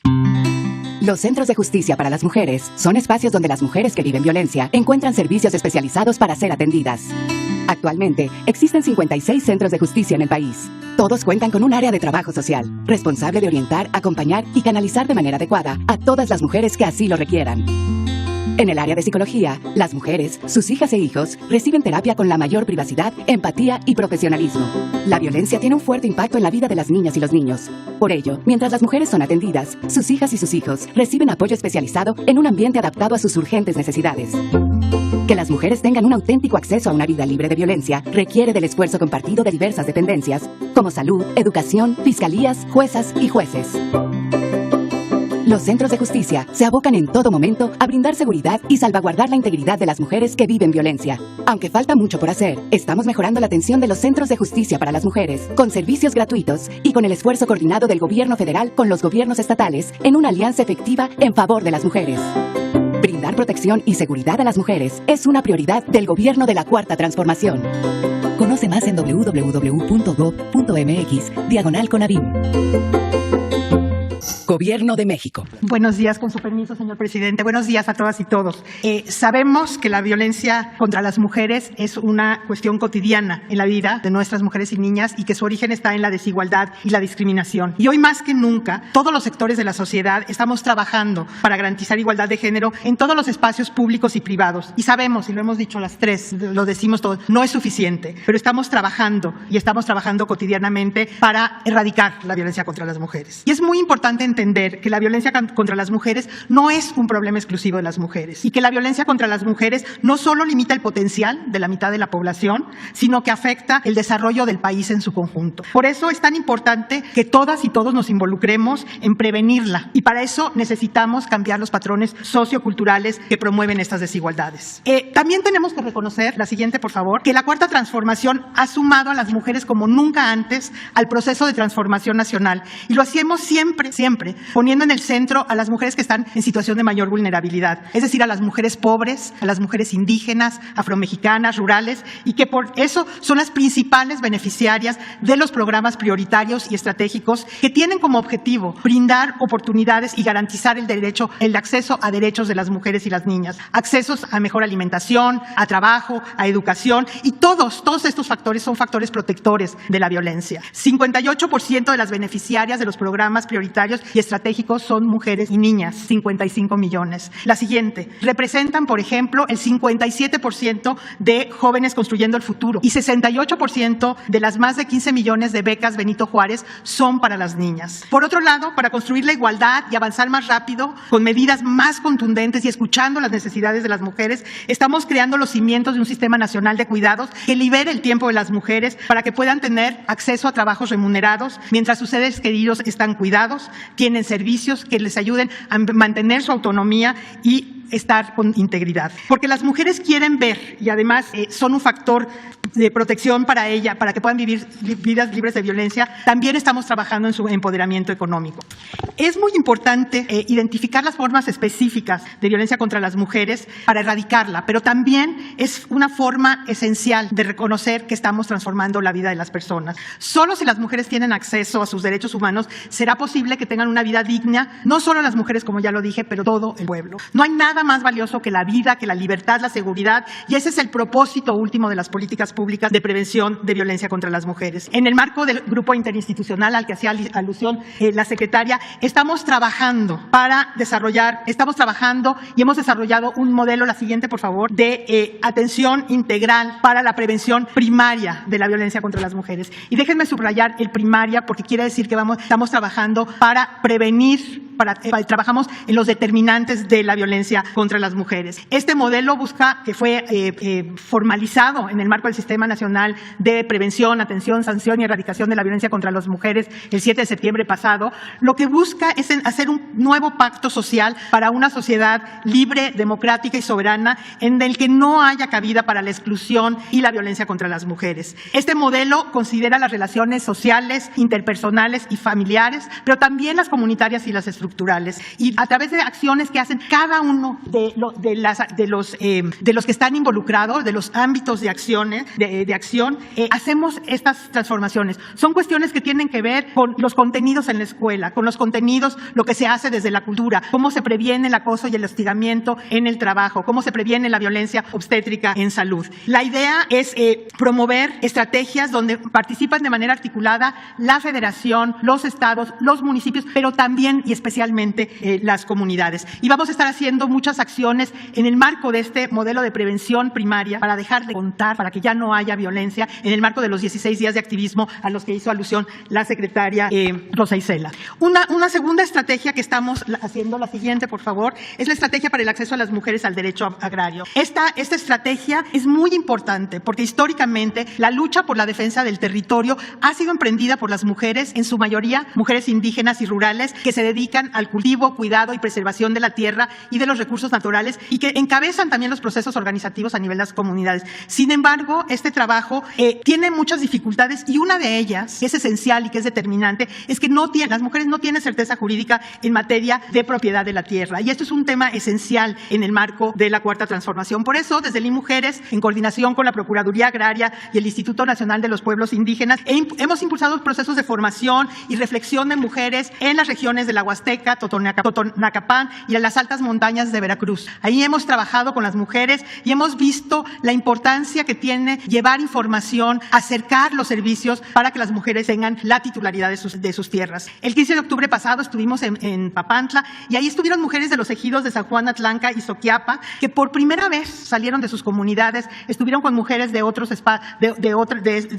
[SPEAKER 11] Los centros de justicia para las mujeres son espacios donde las mujeres que viven violencia encuentran servicios especializados para ser atendidas. Actualmente, existen 56 centros de justicia en el país. Todos cuentan con un área de trabajo social, responsable de orientar, acompañar y canalizar de manera adecuada a todas las mujeres que así lo requieran. En el área de psicología, las mujeres, sus hijas e hijos, reciben terapia con la mayor privacidad, empatía y profesionalismo. La violencia tiene un fuerte impacto en la vida de las niñas y los niños. Por ello, mientras las mujeres son atendidas, sus hijas y sus hijos reciben apoyo especializado en un ambiente adaptado a sus urgentes necesidades. Que las mujeres tengan un auténtico acceso a una vida libre de violencia requiere del esfuerzo compartido de diversas dependencias, como salud, educación, fiscalías, juezas y jueces. Los centros de justicia se abocan en todo momento a brindar seguridad y salvaguardar la integridad de las mujeres que viven violencia. Aunque falta mucho por hacer, estamos mejorando la atención de los centros de justicia para las mujeres, con servicios gratuitos y con el esfuerzo coordinado del gobierno federal con los gobiernos estatales en una alianza efectiva en favor de las mujeres. Brindar protección y seguridad a las mujeres es una prioridad del gobierno de la Cuarta Transformación. Conoce más en www.gov.mx/CONAVIM. Gobierno de México.
[SPEAKER 12] Buenos días, con su permiso, señor presidente. Buenos días a todas y todos. Sabemos que la violencia contra las mujeres es una cuestión cotidiana en la vida de nuestras mujeres y niñas y que su origen está en la desigualdad y la discriminación. Y hoy más que nunca, todos los sectores de la sociedad estamos trabajando para garantizar igualdad de género en todos los espacios públicos y privados. Y sabemos, y lo hemos dicho las tres, lo decimos todos, no es suficiente, pero estamos trabajando y estamos trabajando cotidianamente para erradicar la violencia contra las mujeres. Y es muy importante entender que la violencia contra las mujeres no es un problema exclusivo de las mujeres y que la violencia contra las mujeres no solo limita el potencial de la mitad de la población, sino que afecta el desarrollo del país en su conjunto. Por eso es tan importante que todas y todos nos involucremos en prevenirla y para eso necesitamos cambiar los patrones socioculturales que promueven estas desigualdades. También tenemos que reconocer, la siguiente por favor, que la Cuarta Transformación ha sumado a las mujeres como nunca antes al proceso de transformación nacional y lo hacemos siempre poniendo en el centro a las mujeres que están en situación de mayor vulnerabilidad, es decir, a las mujeres pobres, a las mujeres indígenas, afromexicanas, rurales, y que por eso son las principales beneficiarias de los programas prioritarios y estratégicos que tienen como objetivo brindar oportunidades y garantizar el acceso a derechos de las mujeres y las niñas, accesos a mejor alimentación, a trabajo, a educación, y todos estos factores son factores protectores de la violencia. 58% de las beneficiarias de los programas prioritarios y estratégicos son mujeres y niñas, 55 millones. La siguiente, representan, por ejemplo, el 57% de jóvenes construyendo el futuro y 68% de las más de 15 millones de becas Benito Juárez son para las niñas. Por otro lado, para construir la igualdad y avanzar más rápido, con medidas más contundentes y escuchando las necesidades de las mujeres, estamos creando los cimientos de un sistema nacional de cuidados que libere el tiempo de las mujeres para que puedan tener acceso a trabajos remunerados mientras sus seres queridos están cuidados, tienen servicios que les ayuden a mantener su autonomía y estar con integridad. Porque las mujeres quieren ver y además son un factor de protección para ella, para que puedan vivir vidas libres de violencia. También estamos trabajando en su empoderamiento económico. Es muy importante identificar las formas específicas de violencia contra las mujeres para erradicarla, pero también es una forma esencial de reconocer que estamos transformando la vida de las personas. Solo si las mujeres tienen acceso a sus derechos humanos será posible que tengan una vida digna, no solo las mujeres, como ya lo dije, pero todo el pueblo. No hay nada más valioso que la vida, que la libertad, la seguridad, y ese es el propósito último de las políticas públicas de prevención de violencia contra las mujeres. En el marco del grupo interinstitucional al que hacía alusión la secretaria, estamos trabajando y hemos desarrollado un modelo, la siguiente por favor, de atención integral para la prevención primaria de la violencia contra las mujeres. Y déjenme subrayar el primaria porque quiere decir que estamos trabajando para prevenir, trabajamos en los determinantes de la violencia contra las mujeres. Este modelo que fue formalizado en el marco del Sistema Nacional de Prevención, Atención, Sanción y Erradicación de la Violencia contra las Mujeres el 7 de septiembre pasado, lo que busca es hacer un nuevo pacto social para una sociedad libre, democrática y soberana en el que no haya cabida para la exclusión y la violencia contra las mujeres. Este modelo considera las relaciones sociales, interpersonales y familiares, pero también las comunitarias y las estructurales. Y a través de acciones que hacen cada uno de los que están involucrados, de los ámbitos de acción, hacemos estas transformaciones. Son cuestiones que tienen que ver con los contenidos en la escuela, con los contenidos, lo que se hace desde la cultura, cómo se previene el acoso y el hostigamiento en el trabajo, cómo se previene la violencia obstétrica en salud. La idea es promover estrategias donde participan de manera articulada la federación, los estados, los municipios, pero también y especialmente las comunidades. Y vamos a estar haciendo muchas acciones en el marco de este modelo de prevención primaria para dejar de contar, para que ya no haya violencia, en el marco de los 16 días de activismo a los que hizo alusión la secretaria Rosa Isela. Una segunda estrategia que estamos haciendo, la siguiente por favor, es la estrategia para el acceso a las mujeres al derecho agrario. Esta estrategia es muy importante porque históricamente la lucha por la defensa del territorio ha sido emprendida por las mujeres, en su mayoría mujeres indígenas y rurales, que se dedican al cultivo, cuidado y preservación de la tierra y de los recursos naturales y que encabezan también los procesos organizativos a nivel de las comunidades. Sin embargo, este trabajo tiene muchas dificultades y una de ellas, que es esencial y que es determinante, es que las mujeres no tienen certeza jurídica en materia de propiedad de la tierra. Y esto es un tema esencial en el marco de la Cuarta Transformación. Por eso, desde el IMujeres, en coordinación con la Procuraduría Agraria y el Instituto Nacional de los Pueblos Indígenas, hemos impulsado procesos de formación y reflexión de mujeres en las regiones de la Huasteca, Totonacapán y en las altas montañas de Veracruz. Ahí hemos trabajado con las mujeres y hemos visto la importancia que tiene llevar información, acercar los servicios para que las mujeres tengan la titularidad de sus tierras. El 15 de octubre pasado estuvimos en Papantla y ahí estuvieron mujeres de los ejidos de San Juan Atlanca y Soquiapa que por primera vez salieron de sus comunidades, estuvieron con mujeres de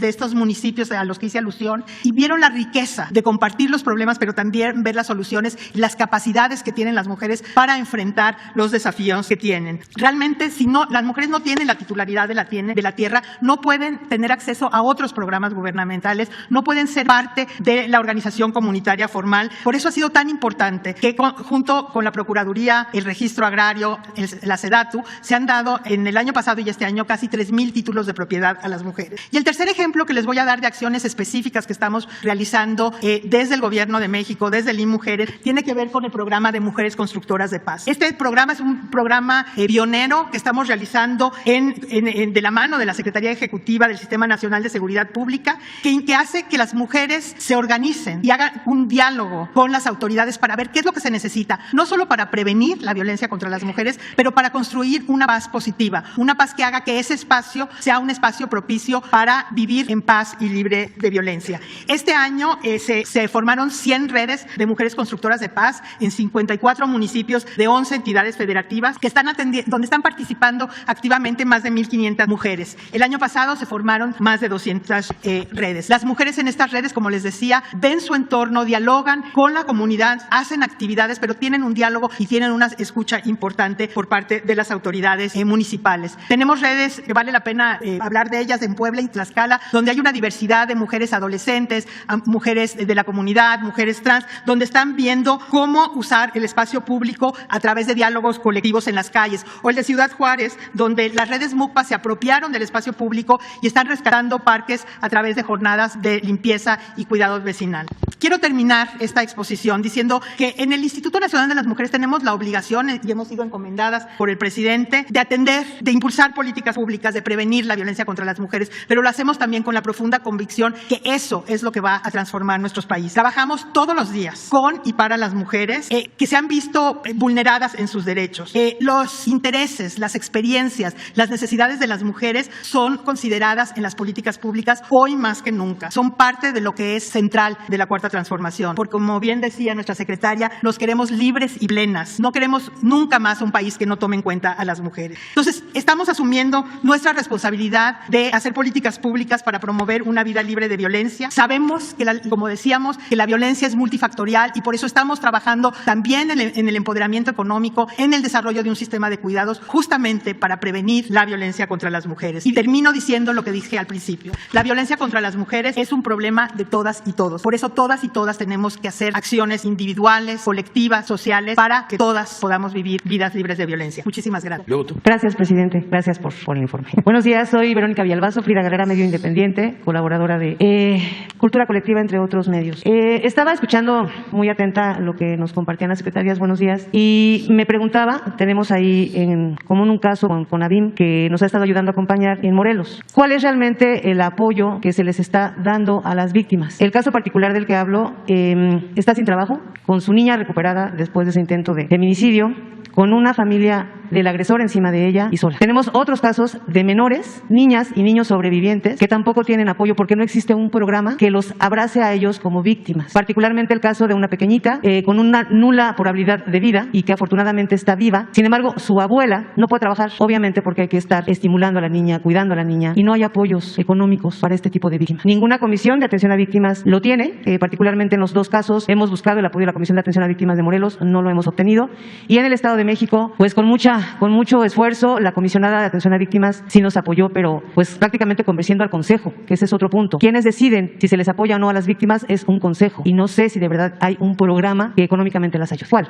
[SPEAKER 12] estos municipios a los que hice alusión y vieron la riqueza de compartir los problemas, pero también ver las soluciones y las capacidades que tienen las mujeres para enfrentar los desafíos que tienen. Realmente, si no, las mujeres no tienen la titularidad de la tierra, no pueden tener acceso a otros programas gubernamentales, no pueden ser parte de la organización comunitaria formal. Por eso ha sido tan importante que junto con la Procuraduría, el Registro Agrario, la SEDATU, se han dado en el año pasado y este año casi 3,000 títulos de propiedad a las mujeres. Y el tercer ejemplo que les voy a dar de acciones específicas que estamos realizando desde el Gobierno de México, desde el IMujeres, tiene que ver con el programa de Mujeres Constructoras de Paz. Este programa es un programa pionero que estamos realizando de la mano de la Secretaría Ejecutiva del Sistema Nacional de Seguridad Pública, que hace que las mujeres se organicen y hagan un diálogo con las autoridades para ver qué es lo que se necesita, no solo para prevenir la violencia contra las mujeres, pero para construir una paz positiva, una paz que haga que ese espacio sea un espacio propicio para vivir en paz y libre de violencia. Este año se formaron 100 redes de mujeres constructoras de paz en 54 municipios de 11 entidades federativas donde están participando activamente más de 1,500 mujeres. El año pasado se formaron más de 200 redes. Las mujeres en estas redes, como les decía, ven su entorno, dialogan con la comunidad, hacen actividades, pero tienen un diálogo y tienen una escucha importante por parte de las autoridades municipales. Tenemos redes que vale la pena hablar de ellas en Puebla y Tlaxcala, donde hay una diversidad de mujeres adolescentes, mujeres de la comunidad, mujeres trans, donde están viendo diciendo cómo usar el espacio público a través de diálogos colectivos en las calles, o el de Ciudad Juárez, donde las redes MUCPA se apropiaron del espacio público y están rescatando parques a través de jornadas de limpieza y cuidado vecinal. Quiero terminar esta exposición diciendo que en el Instituto Nacional de las Mujeres tenemos la obligación, y hemos sido encomendadas por el presidente, de atender, de impulsar políticas públicas, de prevenir la violencia contra las mujeres, pero lo hacemos también con la profunda convicción que eso es lo que va a transformar nuestros países. Trabajamos todos los días con y para las mujeres que se han visto vulneradas en sus derechos. Los intereses, las experiencias, las necesidades de las mujeres son consideradas en las políticas públicas hoy más que nunca. Son parte de lo que es central de la Cuarta Transformación. Porque como bien decía nuestra secretaria, nos queremos libres y plenas. No queremos nunca más un país que no tome en cuenta a las mujeres. Entonces, estamos asumiendo nuestra responsabilidad de hacer políticas públicas para promover una vida libre de violencia. Sabemos que, como decíamos, que la violencia es multifactorial y por eso estamos trabajando también en el empoderamiento económico, en el desarrollo de un sistema de cuidados, justamente para prevenir la violencia contra las mujeres. Y termino diciendo lo que dije al principio. La violencia contra las mujeres es un problema de todas y todos. Por eso todas y todas tenemos que hacer acciones individuales, colectivas, sociales, para que todas podamos vivir vidas libres de violencia. Muchísimas gracias.
[SPEAKER 13] Gracias, presidente. Gracias por el informe. Buenos días, soy Verónica Villalbazo, Frida Galera, medio independiente, colaboradora de Cultura Colectiva, entre otros medios. Estaba escuchando muy atenta lo que nos compartían las secretarias. Buenos días. Y me preguntaba, tenemos ahí en común un caso con ABIM que nos ha estado ayudando a acompañar en Morelos. ¿Cuál es realmente el apoyo que se les está dando a las víctimas? El caso particular del que hablo está sin trabajo, con su niña recuperada después de ese intento de feminicidio, con una familia del agresor encima de ella y sola. Tenemos otros casos de menores, niñas y niños sobrevivientes que tampoco tienen apoyo porque no existe un programa que los abrace a ellos como víctimas. Particularmente el caso de una pequeñita con una nula probabilidad de vida y que afortunadamente está viva. Sin embargo, su abuela no puede trabajar, obviamente porque hay que estar estimulando a la niña, cuidando a la niña, y no hay apoyos económicos para este tipo de víctimas. Ninguna comisión de atención a víctimas lo tiene, particularmente en los dos casos hemos buscado el apoyo de la Comisión de Atención a Víctimas de Morelos, no lo hemos obtenido, y en el Estado de México, pues con mucho esfuerzo, la comisionada de atención a víctimas sí nos apoyó, pero pues prácticamente convenciendo al consejo, que ese es otro punto. Quienes deciden si se les apoya o no a las víctimas es un consejo, y no sé si de verdad hay un programa que económicamente las ayude. ¿Cuál?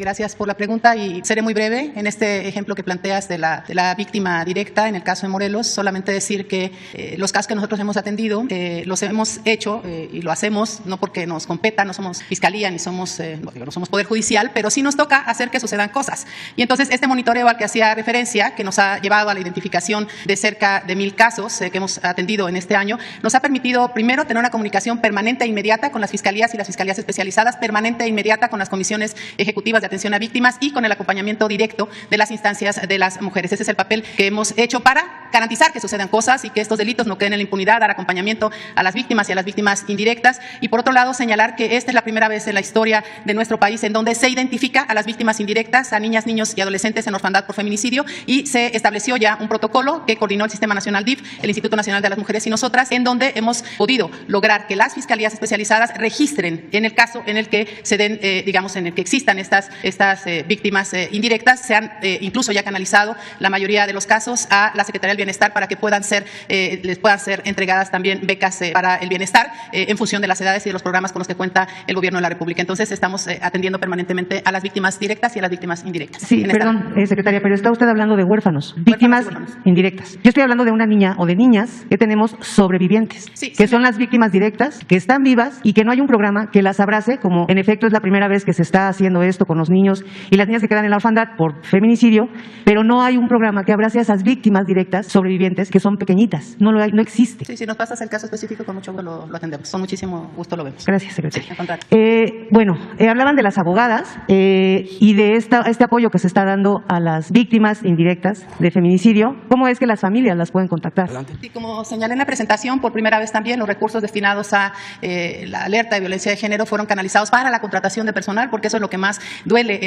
[SPEAKER 10] Gracias por la pregunta y seré muy breve. En este ejemplo que planteas de la víctima directa, en el caso de Morelos, solamente decir que los casos que nosotros hemos atendido los hemos hecho y lo hacemos no porque nos competa, no somos fiscalía ni somos, no somos poder judicial, pero sí nos toca hacer que sucedan cosas. Y entonces este monitoreo al que hacía referencia, que nos ha llevado a la identificación de cerca de 1,000 casos que hemos atendido en este año, nos ha permitido primero tener una comunicación permanente e inmediata con las fiscalías y las fiscalías especializadas, permanente e inmediata con las comisiones ejecutivas de atención a víctimas y con el acompañamiento directo de las instancias de las mujeres. Ese es el papel que hemos hecho para garantizar que sucedan cosas y que estos delitos no queden en la impunidad, dar acompañamiento a las víctimas y a las víctimas indirectas. Y por otro lado, señalar que esta es la primera vez en la historia de nuestro país en donde se identifica a las víctimas indirectas, a niñas, niños y adolescentes en orfandad por feminicidio, y se estableció ya un protocolo que coordinó el Sistema Nacional DIF, el Instituto Nacional de las Mujeres y nosotras, en donde hemos podido lograr que las fiscalías especializadas registren en el caso en el que se den, en el que existan estas víctimas indirectas, se han incluso ya canalizado la mayoría de los casos a la Secretaría del Bienestar para que les puedan ser entregadas también becas para el bienestar en función de las edades y de los programas con los que cuenta el Gobierno de la República. Entonces estamos atendiendo permanentemente a las víctimas directas y a las víctimas indirectas.
[SPEAKER 13] Sí, perdón, secretaria, pero está usted hablando de huérfanos, víctimas indirectas. Yo estoy hablando de una niña o de niñas que tenemos sobrevivientes, que son las víctimas directas, que están vivas y que no hay un programa que las abrace, como en efecto es la primera vez que se está haciendo esto con los niños y las niñas que quedan en la orfandad por feminicidio, pero no hay un programa que abrace a esas víctimas directas sobrevivientes que son pequeñitas. No lo hay, no existe.
[SPEAKER 10] Sí, si nos pasas el caso específico, con mucho gusto lo atendemos. Con muchísimo gusto lo vemos.
[SPEAKER 13] Gracias, secretaria. Hablaban de las abogadas y de este apoyo que se está dando a las víctimas indirectas de feminicidio. ¿Cómo es que las familias las pueden contactar?
[SPEAKER 10] Sí, como señalé en la presentación, por primera vez también los recursos destinados a la alerta de violencia de género fueron canalizados para la contratación de personal, porque eso es lo que más duele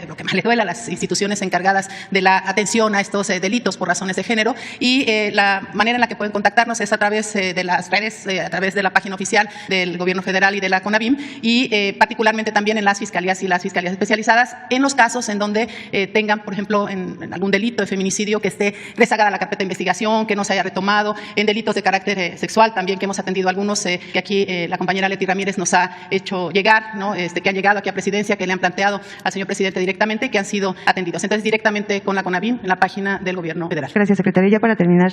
[SPEAKER 10] lo que más le duele a las instituciones encargadas de la atención a estos delitos por razones de género. y la manera en la que pueden contactarnos es a través de las redes, a través de la página oficial del Gobierno Federal y de la CONAVIM, y particularmente también en las fiscalías y las fiscalías especializadas, en los casos en donde tengan, por ejemplo, en algún delito de feminicidio que esté rezagada la carpeta de investigación, que no se haya retomado, en delitos de carácter sexual también, que hemos atendido algunos, que aquí la compañera Leti Ramírez nos ha hecho llegar, ¿no? Que han llegado aquí a Presidencia, que le han planteado al señor presidente directamente, que han sido atendidos. Entonces, directamente con la CONAVIM en la página del Gobierno Federal.
[SPEAKER 13] Gracias, secretaria. Ya para terminar,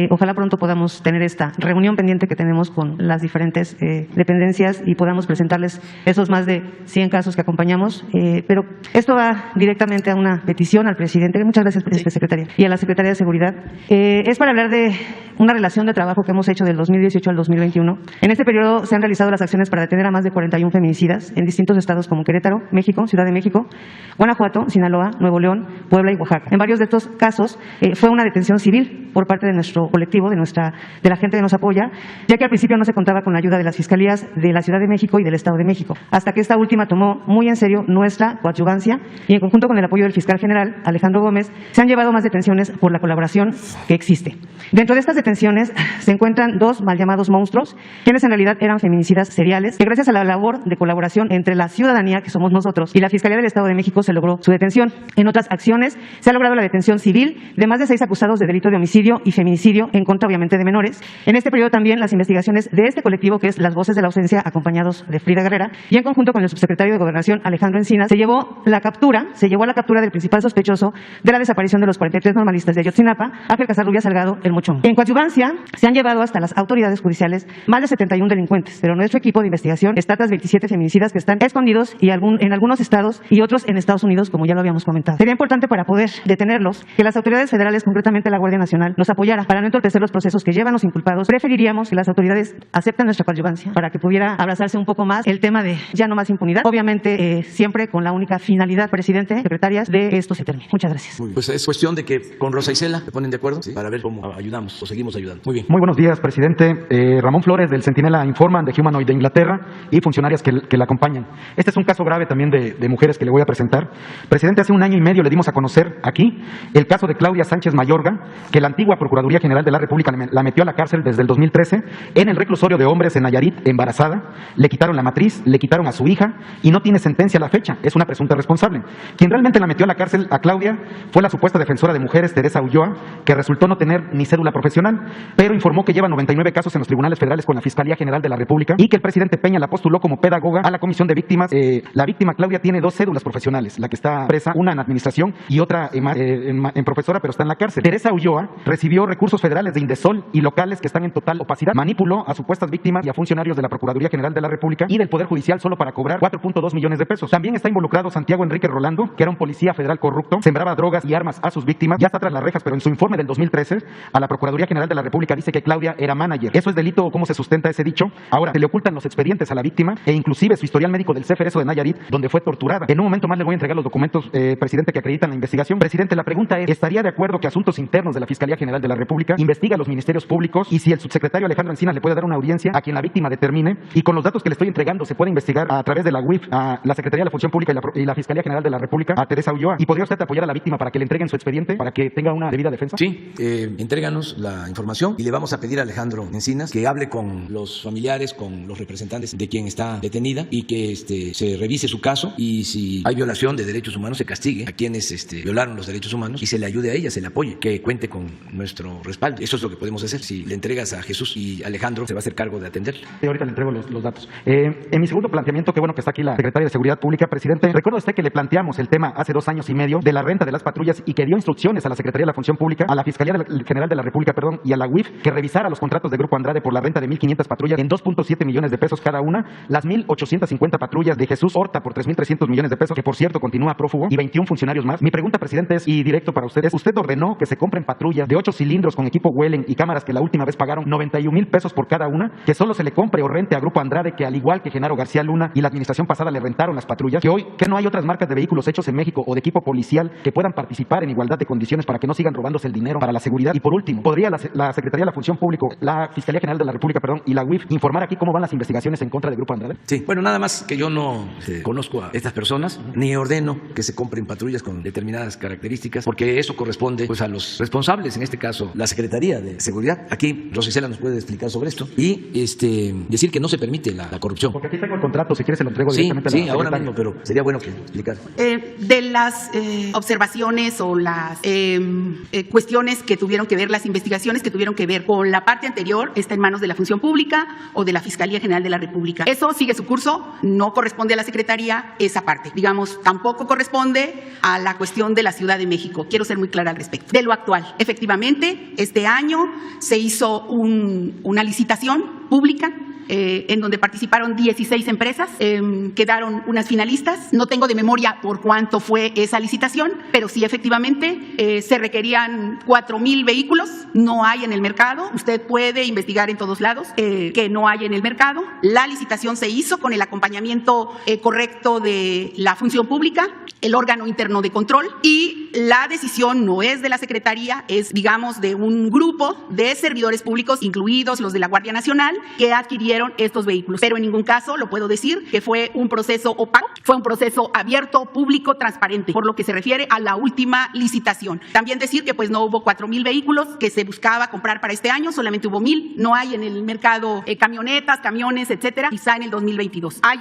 [SPEAKER 13] ojalá pronto podamos tener esta reunión pendiente que tenemos con las diferentes dependencias y podamos presentarles esos más de 100 casos que acompañamos. Pero esto va directamente a una petición al presidente. Muchas gracias, secretaria. Y a la Secretaría de Seguridad. Es para hablar de una relación de trabajo que hemos hecho del 2018 al 2021. En este periodo se han realizado las acciones para detener a más de 41 feminicidas en distintos estados como Querétaro, México, Ciudad de México, Guanajuato, Sinaloa, Nuevo León, Puebla y Oaxaca. En varios de estos casos fue una detención civil por parte de nuestro colectivo, de la gente que nos apoya, ya que al principio no se contaba con la ayuda de las fiscalías de la Ciudad de México y del Estado de México, hasta que esta última tomó muy en serio nuestra coadyuvancia y en conjunto con el apoyo del fiscal general Alejandro Gómez se han llevado más detenciones por la colaboración que existe. Dentro de estas detenciones se encuentran dos mal llamados monstruos, quienes en realidad eran feminicidas seriales, que gracias a la labor de colaboración entre la ciudadanía, que somos nosotros, y la Fiscalía del Estado de México se logró su detención. En otras acciones se ha logrado la detención civil de más de 6 acusados de delito de homicidio y feminicidio en contra, obviamente, de menores. En este periodo también las investigaciones de este colectivo, que es Las Voces de la Ausencia, acompañados de Frida Guerrera, y en conjunto con el subsecretario de Gobernación, Alejandro Encinas, se llevó a la captura del principal sospechoso de la desaparición de los 43 normalistas de Ayotzinapa, Ángel Casarrubia Salgado, el Mochón. En coadyuvancia se han llevado hasta las autoridades judiciales más de 71 delincuentes, pero nuestro equipo de investigación está tras 27 feminicidas que están escondidos y en algunos estados y otros en Estados Unidos, como ya lo habíamos comentado. Sería importante, para poder detenerlos, que las autoridades federales, concretamente la Guardia Nacional, nos apoyara para no entorpecer los procesos que llevan los inculpados. Preferiríamos que las autoridades acepten nuestra coadyuvancia para que pudiera abrazarse un poco más el tema de ya no más impunidad, obviamente siempre con la única finalidad, presidente, secretarias, de que esto se termine. Muchas gracias.
[SPEAKER 1] Muy bien. Pues es cuestión de que con Rosa Isela se ponen de acuerdo, ¿sí?, para ver cómo ayudamos o seguimos ayudando. Muy bien.
[SPEAKER 14] Muy buenos días, presidente. Ramón Flores, del Centinela Informan, de Humanoid de Inglaterra, y funcionarias que la acompañan. Este es un caso grave también de mujeres que le voy a presentar. Presidente, hace 1 año y medio le dimos a conocer aquí el caso de Claudia Sánchez Mayorga, que la antigua Procuraduría General de la República la metió a la cárcel desde el 2013 en el reclusorio de hombres en Nayarit, embarazada. Le quitaron la matriz, le quitaron a su hija y no tiene sentencia a la fecha. Es una presunta responsable. Quien realmente la metió a la cárcel a Claudia fue la supuesta defensora de mujeres, Teresa Ulloa, que resultó no tener ni cédula profesional, pero informó que lleva 99 casos en los tribunales federales con la Fiscalía General de la República y que el presidente Peña la postuló como pedagoga a la Comisión de Víctimas. La víctima Claudia tiene 2 cédulas profesionales, la que está presa, una en administración y otra en profesora, pero está en la cárcel. Teresa Ulloa recibió recursos federales de Indesol y locales que están en total opacidad. Manipuló a supuestas víctimas y a funcionarios de la Procuraduría General de la República y del Poder Judicial solo para cobrar 4.2 millones de pesos. También está involucrado Santiago Enrique Rolando, que era un policía federal corrupto, sembraba drogas y armas a sus víctimas, ya está tras las rejas, pero en su informe del 2013 a la Procuraduría General de la República dice que Claudia era manager. ¿Eso es delito o cómo se sustenta ese dicho? Ahora, se le ocultan los expedientes a la víctima e inclusive su historial médico del CFRSO de Nayarit, donde fue torturada. En un momento más le voy a entregar los documentos, presidente, que acreditan la investigación. Presidente, la pregunta es, ¿estaría de acuerdo que Asuntos Internos de la Fiscalía General de la República investiga a los ministerios públicos y si el subsecretario Alejandro Encinas le puede dar una audiencia a quien la víctima determine y con los datos que le estoy entregando se puede investigar a través de la UIF a la Secretaría de la Función Pública y la Fiscalía General de la República a Teresa Ulloa? ¿Y podría usted apoyar a la víctima para que le entreguen su expediente para que tenga una debida defensa?
[SPEAKER 1] Sí, entréganos la información y le vamos a pedir a Alejandro Encinas que hable con los familiares, con los representantes de quien está detenida y que se revise su caso y si hay violación de derechos humanos se castigue a quienes violaron los derechos humanos y se le ayude a ella, se le apoye, que cuente con nuestro respaldo. Eso es lo que podemos hacer. Si le entregas a Jesús y Alejandro se va a hacer cargo de atenderle.
[SPEAKER 14] Sí, ahorita le entrego los datos. En mi segundo planteamiento, qué bueno que está aquí la Secretaria de Seguridad Pública, presidente, recuerda usted que le planteamos el tema hace 2 años y medio de la renta de las patrullas y que dio instrucciones a la Secretaría de la Función Pública, a la Fiscalía General de la República, y a la UIF que revisara los contratos de Grupo Andrade por la renta de 1,500 patrullas en 2.7 millones de pesos cada una, las 1,850 patrullas de Jesús Horta por 3,300 millones de pesos, que por cierto continúa prófugo, y 21 funcionarios más. Mi pregunta, presidente, es, y directo para ustedes, ¿usted ordenó que se compren patrullas de 8 cilindros con equipo Wellen y cámaras que la última vez pagaron 91,000 pesos por cada una, que solo se le compre o rente a Grupo Andrade, que al igual que Genaro García Luna y la administración pasada le rentaron las patrullas, que hoy que no hay otras marcas de vehículos hechos en México o de equipo policial que puedan participar en igualdad de condiciones para que no sigan robándose el dinero para la seguridad? Y por último, ¿podría la Secretaría de la Función Pública, la Fiscalía General de la República, y la UIF informar aquí cómo van las investigaciones en contra del Grupo Andrade?
[SPEAKER 1] Sí, bueno, nada más que yo no conozco a estas personas, ni ordeno que se compren patrullas con determinadas características, porque eso corresponde pues a los responsables responsables, en este caso la Secretaría de Seguridad. Aquí Rosa Isela nos puede explicar sobre esto y decir que no se permite la corrupción.
[SPEAKER 14] Porque aquí tengo el contrato, si quieres se lo entrego directamente a la
[SPEAKER 1] secretaria. Ahora mismo, pero sería bueno que explicara.
[SPEAKER 9] De las observaciones o las cuestiones que tuvieron que ver, las investigaciones que tuvieron que ver con la parte anterior, está en manos de la Función Pública o de la Fiscalía General de la República. Eso sigue su curso, no corresponde a la Secretaría esa parte. Digamos, tampoco corresponde a la cuestión de la Ciudad de México. Quiero ser muy clara al respecto. De lo actual, efectivamente, este año se hizo una licitación pública en donde participaron 16 empresas, quedaron unas finalistas. No tengo de memoria por cuánto fue esa licitación, pero sí efectivamente se requerían 4,000 vehículos. No hay en el mercado. Usted puede investigar en todos lados que no hay en el mercado. La licitación se hizo con el acompañamiento correcto de la Función Pública, el órgano interno de control, y la decisión no es de la Secretaría, es, digamos, de un grupo de servidores públicos, incluidos los de la Guardia Nacional, que adquirieron estos vehículos. Pero en ningún caso lo puedo decir que fue un proceso opaco, fue un proceso abierto, público, transparente, por lo que se refiere a la última licitación. También decir que pues no hubo 4,000 vehículos que se buscaba comprar para este año, solamente hubo 1,000. No hay en el mercado camionetas, camiones, etcétera, quizá en el 2022. Hay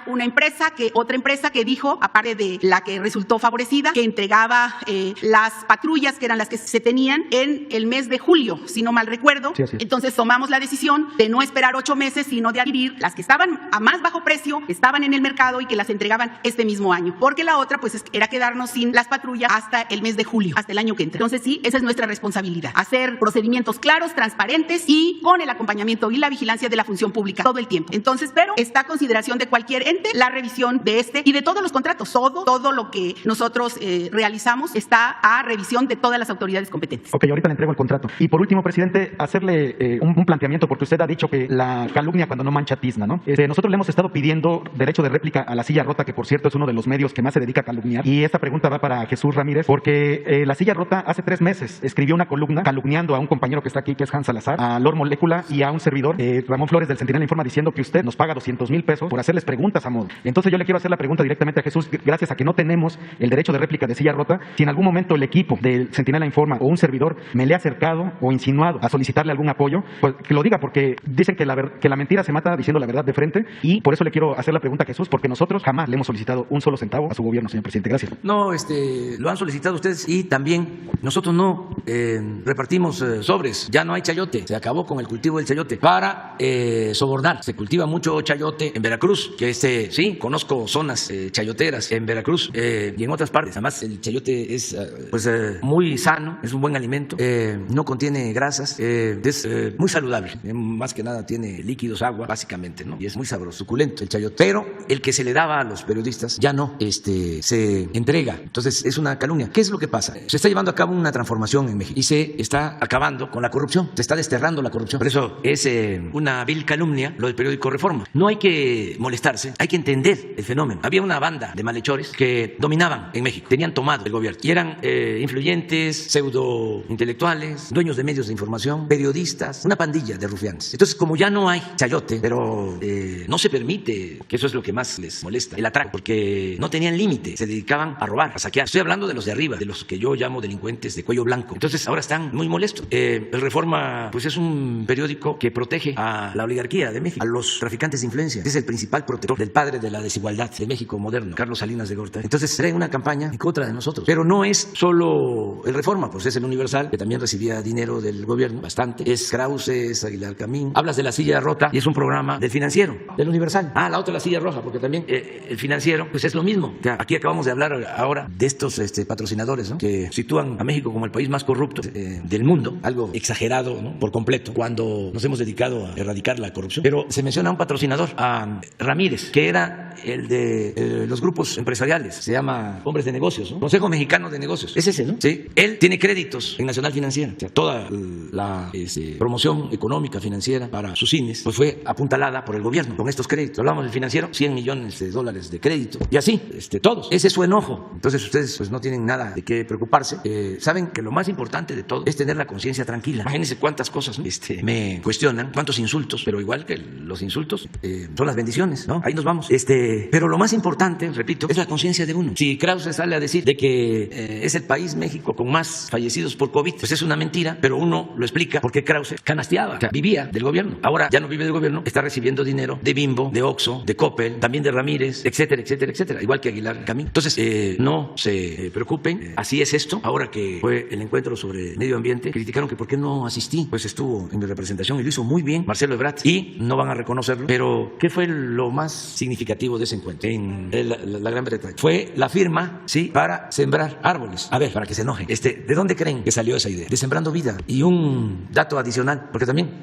[SPEAKER 9] otra empresa que dijo, aparte de la que resultó favorecida, que entregaba las patrullas, que eran las que se tenían en el mes de julio, si no mal recuerdo.
[SPEAKER 14] Sí,
[SPEAKER 9] entonces tomamos la decisión de no esperar 8 meses, sino de adquirir las que estaban a más bajo precio, que estaban en el mercado y que las entregaban este mismo año. Porque la otra pues era quedarnos sin las patrullas hasta el mes de julio, hasta el año que entra. Entonces sí, esa es nuestra responsabilidad. Hacer procedimientos claros, transparentes y con el acompañamiento y la vigilancia de la Función Pública todo el tiempo. Entonces, pero está a consideración de cualquier ente la revisión de este y de todos los contratos. Todo lo que nosotros realizamos está a revisión de todas las autoridades competentes.
[SPEAKER 14] Ok, ahorita le entrego el contrato. Y por último, presidente, hacerle un planteamiento, porque usted ha dicho que la calumnia cuando no mancha tizna, ¿no? Nosotros le hemos estado pidiendo derecho de réplica a La Silla Rota, que por cierto es uno de los medios que más se dedica a calumniar. Y esta pregunta va para Jesús Ramírez, porque La Silla Rota hace 3 meses escribió una columna calumniando a un compañero que está aquí, que es Hans Salazar, a Lord Molécula y a un servidor, Ramón Flores del Centinela Informa, diciendo que usted nos paga 200,000 pesos por hacerles preguntas a modo. Entonces yo le quiero hacer la pregunta directamente a Jesús, gracias a que no tenemos el derecho de réplica de Silla Rota, si en algún momento el equipo del Centinela Informa o un servidor me le ha acercado o insinuado a solicitarle algún apoyo, pues que lo diga, porque dicen que la mentira se mata diciendo la verdad de frente, y por eso le quiero hacer la pregunta a Jesús, porque nosotros jamás le hemos solicitado un solo centavo a su gobierno, señor presidente. Gracias.
[SPEAKER 1] No, lo han solicitado ustedes y también nosotros no repartimos sobres. Ya no hay chayote, se acabó con el cultivo del chayote para sobornar. Se cultiva mucho chayote en Veracruz, que sí, conozco zonas chayoteras en Veracruz y en otras partes. Además, el chayote es muy sano, es un buen alimento, no contiene grasas, es muy saludable. Más que nada tiene líquidos, agua, básicamente, ¿no? Y es muy sabroso, suculento el chayote. Pero el que se le daba a los periodistas ya no se entrega. Entonces es una calumnia. ¿Qué es lo que pasa? Se está llevando a cabo una transformación en México y se está acabando con la corrupción. Se está desterrando la corrupción. Por eso es una vil calumnia lo del periódico Reforma. No hay que molestarse, hay que entender el fenómeno. Había una banda de malhechores que dominaban en México, tenían tomado el gobierno y eran influyentes, pseudo intelectuales, dueños de medios de información, periodistas, una pandilla de rufianes. Entonces, como ya no hay chayote, pero no se permite, que eso es lo que más les molesta, el atraco, porque no tenían límite, se dedicaban a robar, a saquear. Estoy hablando de los de arriba, de los que yo llamo delincuentes de cuello blanco. Entonces ahora están muy molestos. El Reforma pues es un periódico que protege a la oligarquía de México, a los traficantes de influencia. Es el principal protector del padre de la desigualdad de México moderno, Carlos Salinas de Gortari. Entonces trae una campaña en contra de nosotros. Pero no es solo el Reforma, pues es el Universal, que también recibía dinero del gobierno, bastante. Es Krause, es Aguilar Camín. Hablas de La Silla Rota y es un programa del Financiero, del Universal. La otra La Silla Roja, porque también el Financiero pues es lo mismo. O sea, aquí acabamos de hablar ahora de estos patrocinadores, ¿no? Que sitúan a México como el país más corrupto del mundo, algo exagerado, ¿no? Por completo, cuando nos hemos dedicado a erradicar la corrupción. Pero se menciona a un patrocinador, a Ramírez, que era el de los grupos empresariales, se llama Hombres de Negocios, ¿no? Consejo Mexicano de Negocios, es ese, ¿no? Sí, él tiene créditos en Nacional Financiera. O sea, toda la promoción económica financiera para sus cines pues fue apuntalada por el gobierno con estos créditos. Hablamos del Financiero, $100 millones de crédito, y así, todos. Ese es su enojo. Entonces ustedes pues no tienen nada de qué preocuparse. Saben que lo más importante de todo es tener la conciencia tranquila. Imagínense cuántas cosas, ¿no? Me cuestionan, cuántos insultos, pero igual que los insultos son las bendiciones, ¿no? Ahí nos vamos. Pero lo más importante, repito, es la conciencia de uno. Si Y Krause sale a decir de que es el país, México, con más fallecidos por COVID. Pues es una mentira, pero uno lo explica porque Krause canasteaba, o sea, vivía del gobierno. Ahora ya no vive del gobierno, está recibiendo dinero de Bimbo, de Oxxo, de Coppel, también de Ramírez, etcétera, etcétera, etcétera, igual que Aguilar Camín. Entonces, no se preocupen, así es esto. Ahora que fue el encuentro sobre medio ambiente, criticaron que por qué no asistí. Pues estuvo en mi representación y lo hizo muy bien Marcelo Ebrard, y no van a reconocerlo, pero ¿qué fue lo más significativo de ese encuentro en la Gran Bretaña? Fue la firma, sí, para sembrar árboles. A ver, para que se enojen, ¿de dónde creen que salió esa idea? De Sembrando Vida. Y un dato adicional, porque también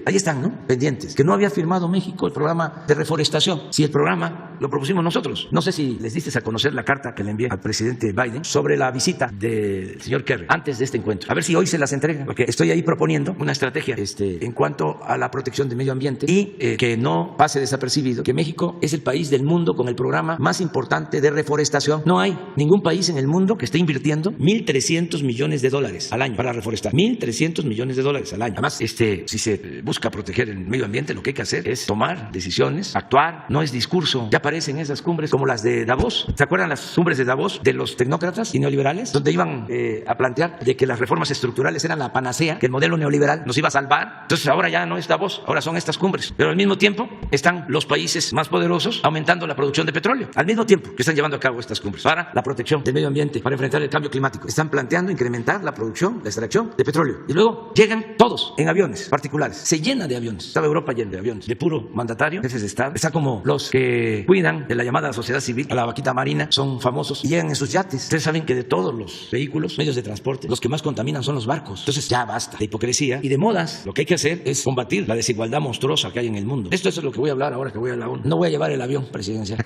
[SPEAKER 1] ahí están, ¿no?, pendientes, que no había firmado México el programa de reforestación. Si el programa lo propusimos nosotros. No sé si les diste a conocer la carta que le envié al presidente Biden sobre la visita del señor Kerry antes de este encuentro. A ver si hoy se las entrega, porque estoy ahí proponiendo una estrategia en cuanto a la protección del medio ambiente y que no pase desapercibido que México es el país del mundo con el programa más importante de reforestación. No hay ningún país en el mundo que esté invirtiendo $1,300 millones al año para reforestar. $1,300 millones al año. Además, si se busca proteger el medio ambiente, lo que hay que hacer es tomar decisiones, actuar, no es discurso. Ya aparecen esas cumbres como las de Davos. ¿Se acuerdan las cumbres de Davos de los tecnócratas y neoliberales? Donde iban a plantear de que las reformas estructurales eran la panacea, que el modelo neoliberal nos iba a salvar. Entonces ahora ya no es Davos, ahora son estas cumbres. Pero al mismo tiempo están los países más poderosos aumentando la producción de petróleo. Al mismo tiempo que están llevando a cabo estas cumbres para la protección del medio ambiente, para enfrentar el cambio climático, están planteando incrementar la producción, la extracción de petróleo. Y luego llegan todos en aviones particulares. Se llena de aviones. Estaba Europa llena de aviones. De puro mandatario, jefes de Estado. Está como los que cuidan de la llamada sociedad civil, a la vaquita marina, son famosos y llegan en sus yates. Ustedes saben que de todos los vehículos, medios de transporte, los que más contaminan son los barcos. Entonces ya basta de hipocresía y de modas. Lo que hay que hacer es combatir la desigualdad monstruosa que hay en el mundo. Esto es lo que voy a hablar ahora que voy a la ONU. No voy a llevar el avión presidencial.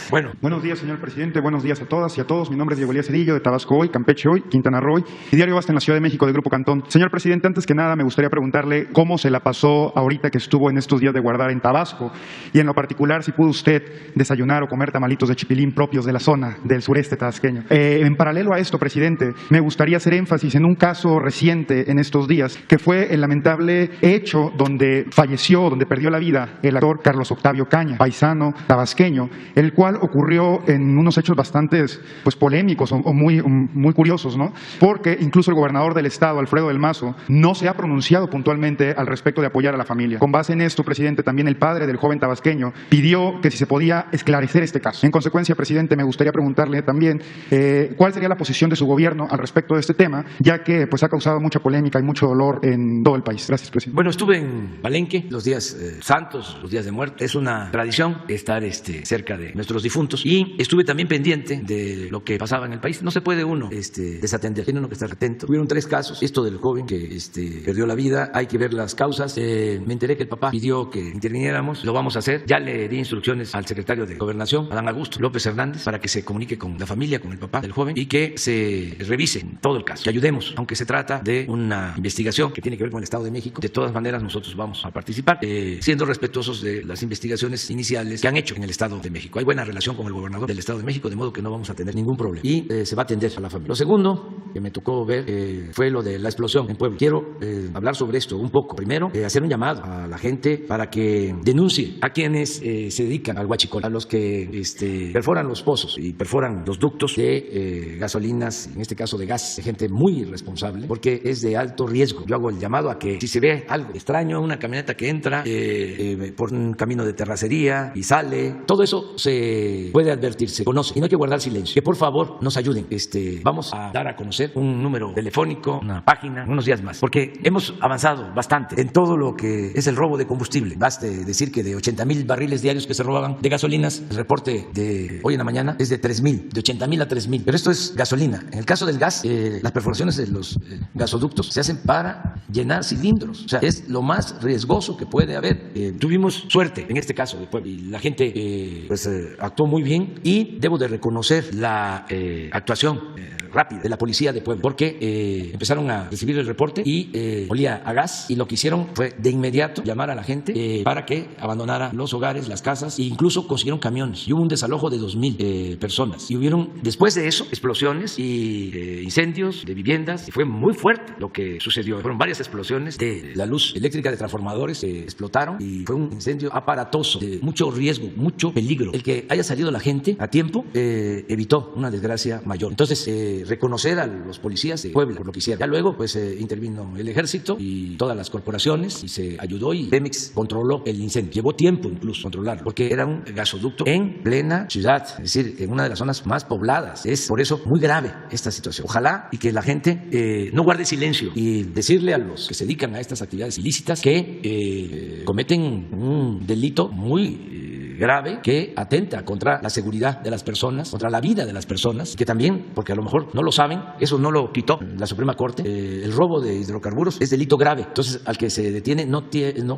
[SPEAKER 1] Bueno.
[SPEAKER 15] Buenos días, señor presidente. Buenos días a todas y a todos. Mi nombre es Diego Elías Cedillo, de Tabasco Hoy, Campeche Hoy, Quintana Roo y Diario Basta en la Ciudad de México, de Grupo Cantón. Señor presidente, antes que nada me gustaría preguntarle cómo se la pasó ahorita que estuvo en estos días de guardar en Tabasco, y en lo particular si pudo usted desayunar o comer tamalitos de chipilín propios de la zona del sureste tabasqueño. En paralelo a esto, presidente, me gustaría hacer énfasis en un caso reciente en estos días, que fue el lamentable hecho donde falleció, donde perdió la vida el actor Carlos Octavio Caña, paisano tabasqueño, el cual ocurrió en unos hechos bastante polémicos o muy curiosos, ¿no? Porque incluso el gobernador del estado, Alfredo del Mazo, no se ha pronunciado puntualmente al respecto de apoyar a la familia. Con base en esto, presidente, también el padre del joven tabasqueño pidió que si se podía esclarecer este caso. En consecuencia, presidente, me gustaría preguntarle también cuál sería la posición de su gobierno al respecto de este tema, ya que ha causado mucha polémica y mucho dolor en todo el país. Gracias, presidente.
[SPEAKER 1] Bueno, estuve en Palenque los días santos, los días de muerte. Es una tradición estar cerca de nuestros difuntos, y estuve también pendiente de lo que pasaba en el país. No se puede uno desatender, tiene uno que estar atento. Hubieron 3 casos, esto del joven que perdió la vida, hay que ver las causas. Me enteré que el papá pidió que interviniéramos, lo vamos a hacer. Ya le di instrucciones al secretario de Gobernación, Adán Augusto López Hernández, para que se comunique con la familia, con el papá del joven, y que se revise todo el caso, que ayudemos, aunque se trata de una investigación que tiene que ver con el Estado de México. De todas maneras, nosotros vamos a participar, siendo respetuosos de las investigaciones iniciales que han hecho en el Estado de México. Hay buena relación con el gobernador del Estado de México, de modo que no vamos a tener ningún problema, y se va a atender a la familia. Lo segundo que me tocó ver fue lo de la explosión en Puebla. Quiero hablar sobre esto un poco. Primero, hacer un llamado a la gente para que denuncie a quienes se dedican al huachicol, a los que perforan los pozos y perforan los ductos de gasolinas, en este caso de gas, de gente muy irresponsable, porque es de alto riesgo. Yo hago el llamado a que si se ve algo extraño, una camioneta que entra por un camino de terracería y sale, todo eso se puede advertir, se conoce, y no hay que guardar silencio. Que por favor nos ayuden. Vamos a dar a conocer un número telefónico, una página, unos días más, porque hemos avanzado bastante en todo lo que es el robo de combustible. Baste decir que de 80,000 barriles diarios que se robaban de gasolinas, el reporte de hoy en la mañana es de 3,000, de 80,000 a 3,000. Pero esto es gasolina. En el caso del gas, las perforaciones de los gasoductos se hacen para llenar cilindros. O sea, es lo más riesgoso que puede haber. Tuvimos suerte en este caso de Puebla, y la gente actuó muy bien, y debo de reconocer la actuación rápida de la policía de Puebla, porque empezaron a recibir el reporte y olía a gas, y lo que hicieron fue de inmediato llamar a la gente para que abandonara los hogares, las casas, e incluso consiguieron camiones, y hubo un desalojo de 2,000 personas, y hubieron después de eso explosiones y incendios de viviendas, y fue muy fuerte lo que sucedió. Fueron varias explosiones de la luz eléctrica de transformadores que explotaron, y fue un incendio aparatoso de mucho riesgo, mucho peligro el que que haya salido la gente a tiempo evitó una desgracia mayor. Entonces, reconocer a los policías de Puebla por lo que hicieron. Ya luego, pues, intervino el ejército y todas las corporaciones y se ayudó y Pemex controló el incendio. Llevó tiempo incluso controlarlo, porque era un gasoducto en plena ciudad, es decir, en una de las zonas más pobladas. Es por eso muy grave esta situación. Ojalá y que la gente no guarde silencio y decirle a los que se dedican a estas actividades ilícitas que cometen un delito muy grave que atenta contra la seguridad de las personas, contra la vida de las personas, que también, porque a lo mejor no lo saben, eso no lo quitó la Suprema Corte, el robo de hidrocarburos es delito grave. Entonces, al que se detiene no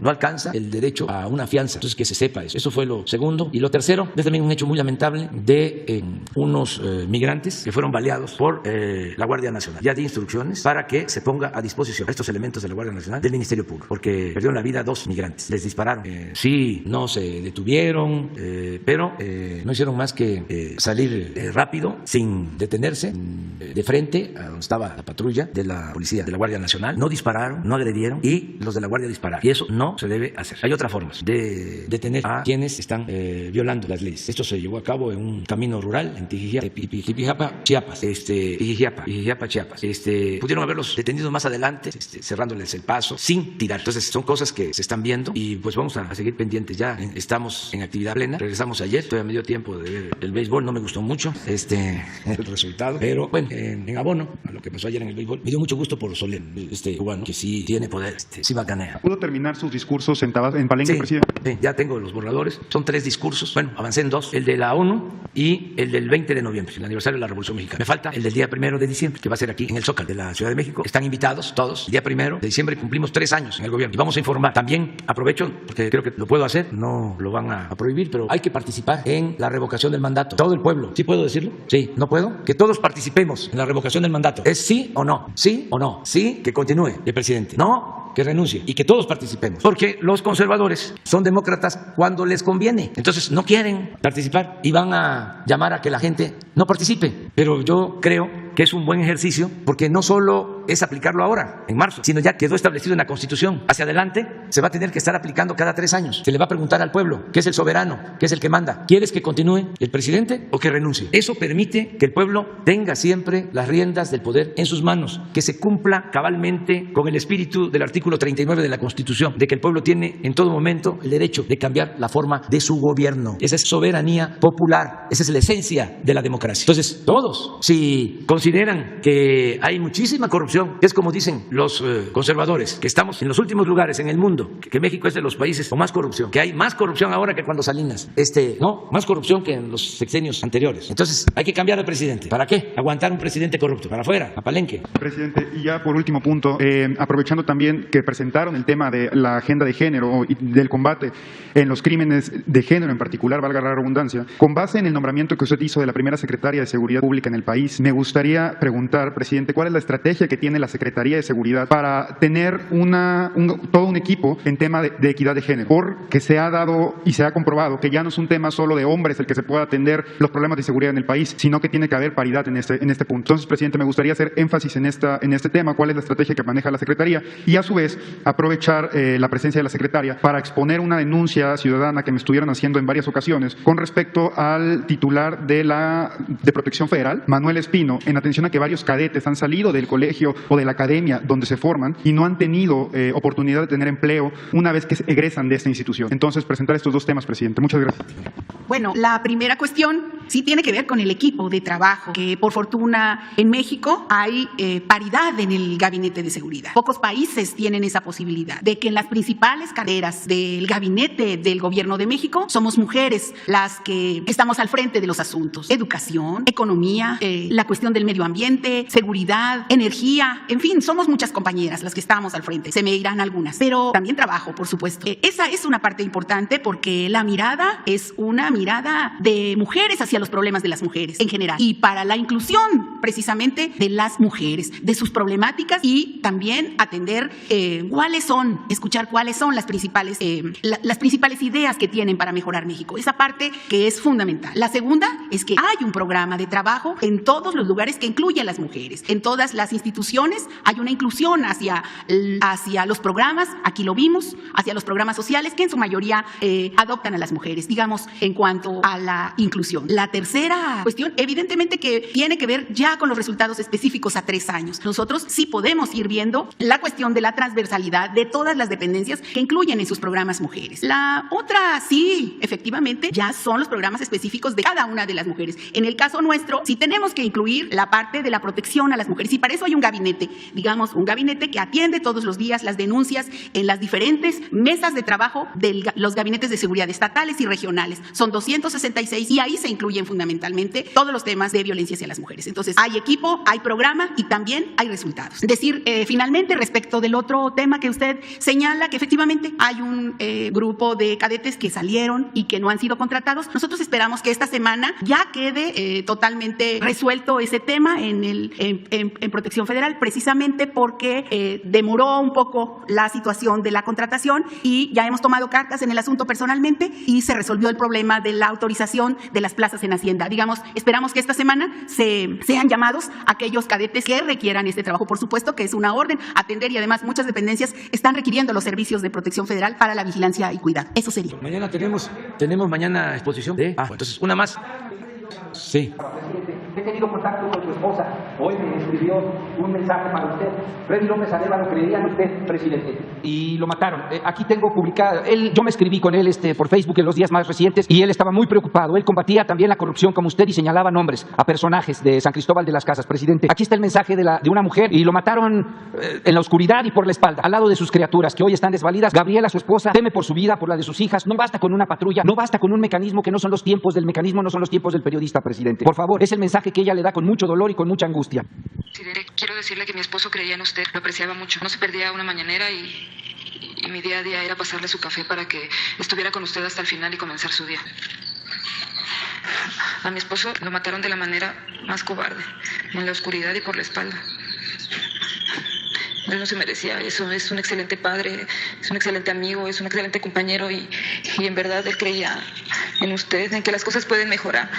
[SPEAKER 1] alcanza el derecho a una fianza. Entonces, que se sepa eso. Eso fue lo segundo. Y lo tercero, es también un hecho muy lamentable de unos migrantes que fueron baleados por la Guardia Nacional. Ya di instrucciones para que se ponga a disposición estos elementos de la Guardia Nacional del Ministerio Público, porque perdieron la vida 2 migrantes. Les dispararon. Sí, no se detuvieron, pero no hicieron más que salir rápido, sin detenerse, de frente a donde estaba la patrulla de la policía, de la Guardia Nacional. No dispararon, no agredieron y los de la Guardia dispararon. Y eso no se debe hacer. Hay otras formas de detener a quienes están violando las leyes. Esto se llevó a cabo en un camino rural en Tijijiapa, Chiapas. Tijijiapa, Chiapas. Pudieron haberlos detenido más adelante, cerrándoles el paso, sin tirar. Entonces, son cosas que se están viendo y pues vamos a seguir pendientes. Ya estamos en actividad plena. Regresamos ayer, todavía me dio tiempo de ver el béisbol, no me gustó mucho el resultado, pero bueno, en abono a lo que pasó ayer en el béisbol, me dio mucho gusto por Soler, cubano, que sí tiene poder, sí bacanea.
[SPEAKER 15] ¿Pudo terminar sus discursos en Palenque, presidente?
[SPEAKER 1] Sí, ya tengo los borradores, son 3 discursos, bueno, avancé en 2, el de la ONU y el del 20 de noviembre, el aniversario de la Revolución Mexicana. Me falta el del día 1 de diciembre, que va a ser aquí en el Zócalo de la Ciudad de México. Están invitados todos. El día 1 de diciembre cumplimos 3 años en el gobierno y vamos a informar. También aprovecho, porque creo que lo puedo hacer, no lo van a prohibir, pero hay que participar en la revocación del mandato. Todo el pueblo. ¿Sí puedo decirlo? Sí. ¿No puedo? Que todos participemos en la revocación del mandato. ¿Es sí o no? ¿Sí o no? Sí, que continúe el presidente. No, que renuncie. Y que todos participemos. Porque los conservadores son demócratas cuando les conviene. Entonces no quieren participar y van a llamar a que la gente no participe. Pero yo creo que es un buen ejercicio porque no solo es aplicarlo ahora, en marzo, sino ya quedó establecido en la Constitución. Hacia adelante se va a tener que estar aplicando cada 3 años. Se le va a preguntar al pueblo, que es el soberano, que es el que manda. ¿Quieres que continúe el presidente o que renuncie? Eso permite que el pueblo tenga siempre las riendas del poder en sus manos, que se cumpla cabalmente con el espíritu del artículo 39 de la Constitución, de que el pueblo tiene en todo momento el derecho de cambiar la forma de su gobierno. Esa es soberanía popular, esa es la esencia de la democracia. Entonces, todos, si consideran que hay muchísima corrupción, que es como dicen los conservadores, que estamos en los últimos lugares en el mundo, que México es de los países con más corrupción, que hay más corrupción ahora que cuando Salinas, más corrupción que en los sexenios anteriores. Entonces, hay que cambiar al presidente. ¿Para qué? Aguantar un presidente corrupto. Para afuera, a Palenque.
[SPEAKER 15] Presidente, y ya por último punto, aprovechando también que presentaron el tema de la agenda de género y del combate en los crímenes de género en particular, valga la redundancia, con base en el nombramiento que usted hizo de la primera secretaria de Seguridad Pública en el país, me gustaría preguntar, presidente, ¿cuál es la estrategia que tiene la Secretaría de Seguridad para tener todo un equipo en tema de equidad de género? Porque se ha dado y se ha comprobado que ya no es un tema solo de hombres el que se pueda atender los problemas de seguridad en el país, sino que tiene que haber paridad en este punto. Entonces, presidente, me gustaría hacer énfasis en este tema, cuál es la estrategia que maneja la Secretaría y a su vez aprovechar la presencia de la secretaria para exponer una denuncia ciudadana que me estuvieron haciendo en varias ocasiones con respecto al titular de Protección Federal, Manuel Espino, en atención a que varios cadetes han salido del colegio o de la academia donde se forman y no han tenido oportunidad de tener empleo una vez que egresan de esta institución. Entonces, presentar estos 2 temas, presidente. Muchas gracias.
[SPEAKER 9] Bueno, la primera cuestión sí tiene que ver con el equipo de trabajo, que por fortuna en México hay paridad en el gabinete de seguridad. Pocos países tienen esa posibilidad de que en las principales carreras del gabinete del gobierno de México somos mujeres las que estamos al frente de los asuntos. Educación, economía, la cuestión del medio ambiente, seguridad, energía, en fin, somos muchas compañeras las que estamos al frente. Se me irán algunas, pero también trabajo, por supuesto. Esa es una parte importante porque la mirada es una mirada de mujeres hacia los problemas de las mujeres en general. Y para la inclusión precisamente de las mujeres, de sus problemáticas y también atender escuchar cuáles son las principales ideas que tienen para mejorar México. Esa parte que es fundamental. La segunda es que hay un programa de trabajo en todos los lugares que incluye a las mujeres. En todas las instituciones hay una inclusión hacia los programas, aquí lo vimos, hacia los programas sociales que en su mayoría adoptan a las mujeres, digamos, en cuanto a la inclusión. La tercera cuestión, evidentemente que tiene que ver ya con los resultados específicos a 3 años. Nosotros sí podemos ir viendo la cuestión de la transversalidad de todas las dependencias que incluyen en sus programas mujeres. La otra, sí, efectivamente, ya son los programas específicos de cada una de las mujeres. En el caso nuestro, sí tenemos que incluir la parte de la protección a las mujeres y para eso hay un gabinete, digamos, un gabinete que atiende todos los días las denuncias en las diferentes mesas de trabajo de los gabinetes de seguridad estatales y regionales. Son 266 y ahí se incluyen fundamentalmente todos los temas de violencia hacia las mujeres. Entonces, hay equipo, hay programa y también hay resultados. Decir, finalmente, respecto del otro tema que usted señala, que efectivamente hay un grupo de cadetes que salieron y que no han sido contratados. Nosotros esperamos que esta semana ya quede totalmente resuelto ese tema en Protección Federal, precisamente porque demoró un poco la situación de la contratación y ya hemos tomado cartas en el asunto personalmente y se resolvió el problema de la autorización de las plazas en Hacienda. Digamos, esperamos que esta semana sean llamados aquellos cadetes que requieran este trabajo. Por supuesto que es una orden atender y además muchas dependencias están requiriendo los servicios de Protección Federal para la vigilancia y cuidado. Eso sería.
[SPEAKER 1] Mañana tenemos mañana exposición de... entonces una más. Sí.
[SPEAKER 16] He tenido contacto con su esposa. Hoy me escribió un mensaje para usted. Freddy López Arevalo creía en usted, presidente. Y lo mataron. Aquí tengo publicada. Yo me escribí con él por Facebook en los días más recientes y él estaba muy preocupado. Él combatía también la corrupción como usted y señalaba nombres a personajes de San Cristóbal de las Casas, presidente. Aquí está el mensaje de una mujer y lo mataron en la oscuridad y por la espalda, al lado de sus criaturas que hoy están desvalidas. Gabriela, su esposa, teme por su vida, por la de sus hijas. No basta con una patrulla, no basta con un mecanismo que no son los tiempos del mecanismo, no son los tiempos del periodista, presidente. Por favor, es el mensaje que ella le da con mucho dolor y con mucha angustia.
[SPEAKER 17] Presidente, quiero decirle que mi esposo creía en usted, lo apreciaba mucho. No se perdía una mañanera y mi día a día era pasarle su café para que estuviera con usted hasta el final y comenzar su día. A mi esposo lo mataron de la manera más cobarde, en la oscuridad y por la espalda. Él no se merecía eso, es un excelente padre, es un excelente amigo, es un excelente compañero y en verdad él creía en usted, en que las cosas pueden mejorar.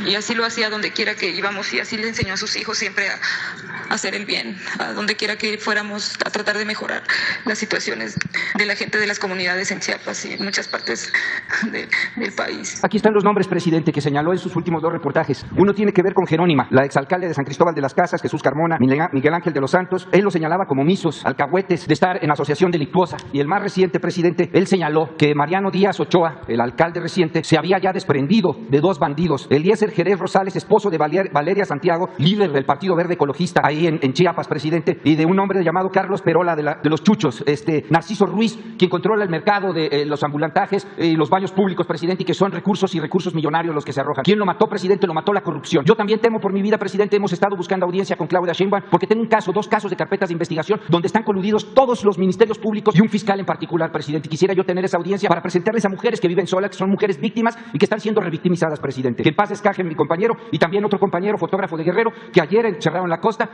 [SPEAKER 17] Y así lo hacía donde quiera que íbamos y así le enseñó a sus hijos siempre a hacer el bien, a donde quiera que fuéramos a tratar de mejorar las situaciones de la gente de las comunidades en Chiapas y en muchas partes del país.
[SPEAKER 16] Aquí están los nombres, presidente, que señaló en sus últimos 2 reportajes. Uno tiene que ver con Jerónima, la exalcalde de San Cristóbal de las Casas, Jesús Carmona, Miguel Ángel de los Santos. Él lo señalaba como misos, alcahuetes, de estar en asociación delictuosa. Y el más reciente, presidente, él señaló que Mariano Díaz Ochoa, el alcalde reciente, se había ya desprendido de 2 bandidos. Eliezer Jerez Rosales, esposo de Valeria Santiago, líder del Partido Verde Ecologista ahí en Chiapas, presidente, y de un hombre llamado Carlos Perola de los Chuchos, Narciso Ruiz, quien controla el mercado de los ambulantajes y los baños públicos, presidente, y que son recursos millonarios los que se arrojan. ¿Quién lo mató, presidente? Lo mató la corrupción. Yo también temo por mi vida, presidente. Hemos estado buscando audiencia con Claudia Sheinbaum porque tengo 2 casos de carpetas de investigación donde están coludidos todos los ministerios públicos y un fiscal en particular, presidente. Quisiera yo tener esa audiencia para presentarles a mujeres que viven solas, que son mujeres víctimas y que están siendo revictimizadas, presidente. Que en paz descanse mi compañero y también otro compañero, fotógrafo de Guerrero, que ayer encerraron la costa,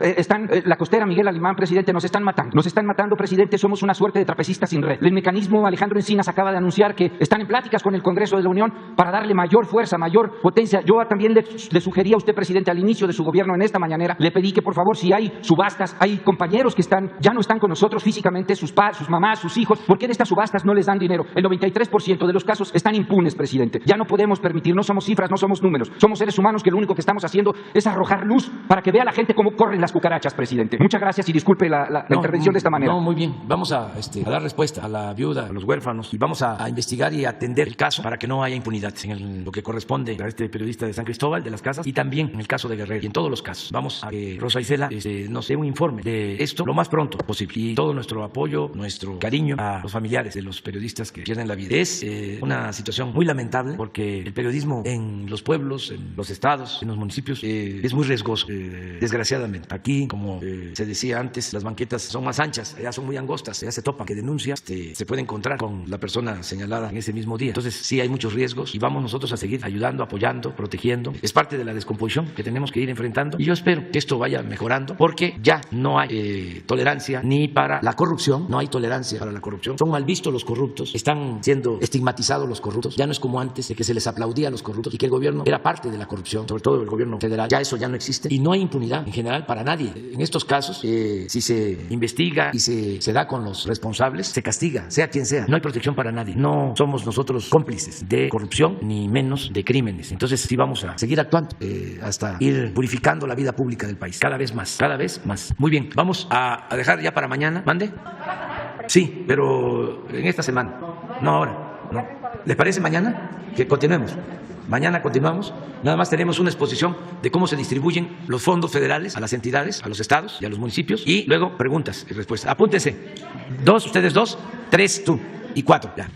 [SPEAKER 16] la costera Miguel Alemán, presidente, nos están matando, presidente, somos una suerte de trapecistas sin red. El mecanismo, Alejandro Encinas acaba de anunciar que están en pláticas con el Congreso de la Unión para darle mayor fuerza, mayor potencia. Yo también le sugería a usted, presidente, al inicio de su gobierno en esta mañanera, le pedí que por favor, si hay subastas, hay compañeros que ya no están con nosotros físicamente, sus mamás, sus hijos, ¿por qué de estas subastas no les dan dinero? El 93% de los casos están impunes, presidente. Ya no podemos permitir, no somos cifras, no somos números, somos seres humanos que lo único que estamos haciendo es arrojar luz para que vea la gente cómo corren las cucarachas, presidente. Muchas gracias y disculpe la intervención de esta manera.
[SPEAKER 1] No, muy bien. Vamos a dar respuesta a la viuda, a los huérfanos y vamos a investigar y atender el caso para que no haya impunidad en lo que corresponde a este periodista de San Cristóbal de las Casas y también en el caso de Guerrero y en todos los casos. Vamos a que Rosa Isela nos dé un informe de esto lo más pronto posible y todo nuestro apoyo, nuestro cariño a los familiares de los periodistas que pierden la vida. Es una situación muy lamentable porque el periodismo en los pueblos, en los estados, en los municipios es muy riesgoso, desgraciadamente. Aquí aquí, como se decía antes, las banquetas son más anchas, allá son muy angostas, allá se topa, que denuncia, se puede encontrar con la persona señalada en ese mismo día. Entonces sí hay muchos riesgos y vamos nosotros a seguir ayudando, apoyando, protegiendo. Es parte de la descomposición que tenemos que ir enfrentando y yo espero que esto vaya mejorando porque ya no hay tolerancia ni para la corrupción, no hay tolerancia para la corrupción. Son mal vistos los corruptos, están siendo estigmatizados los corruptos, ya no es como antes de que se les aplaudía a los corruptos y que el gobierno era parte de la corrupción, sobre todo el gobierno federal. Ya eso ya no existe y no hay impunidad en general para nadie. En estos casos, si se investiga y se da con los responsables, se castiga, sea quien sea. No hay protección para nadie. No somos nosotros cómplices de corrupción ni menos de crímenes. Entonces sí vamos a seguir actuando hasta ir purificando la vida pública del país. Cada vez más, cada vez más. Muy bien, vamos a dejar ya para mañana. ¿Mande? Sí, pero en esta semana. No ahora. No. ¿Les parece mañana? Que continuemos. Mañana continuamos. Nada más tenemos una exposición de cómo se distribuyen los fondos federales a las entidades, a los estados y a los municipios. Y luego preguntas y respuestas. Apúntense. 2, ustedes 2, 3, tú. Y 4. Ya.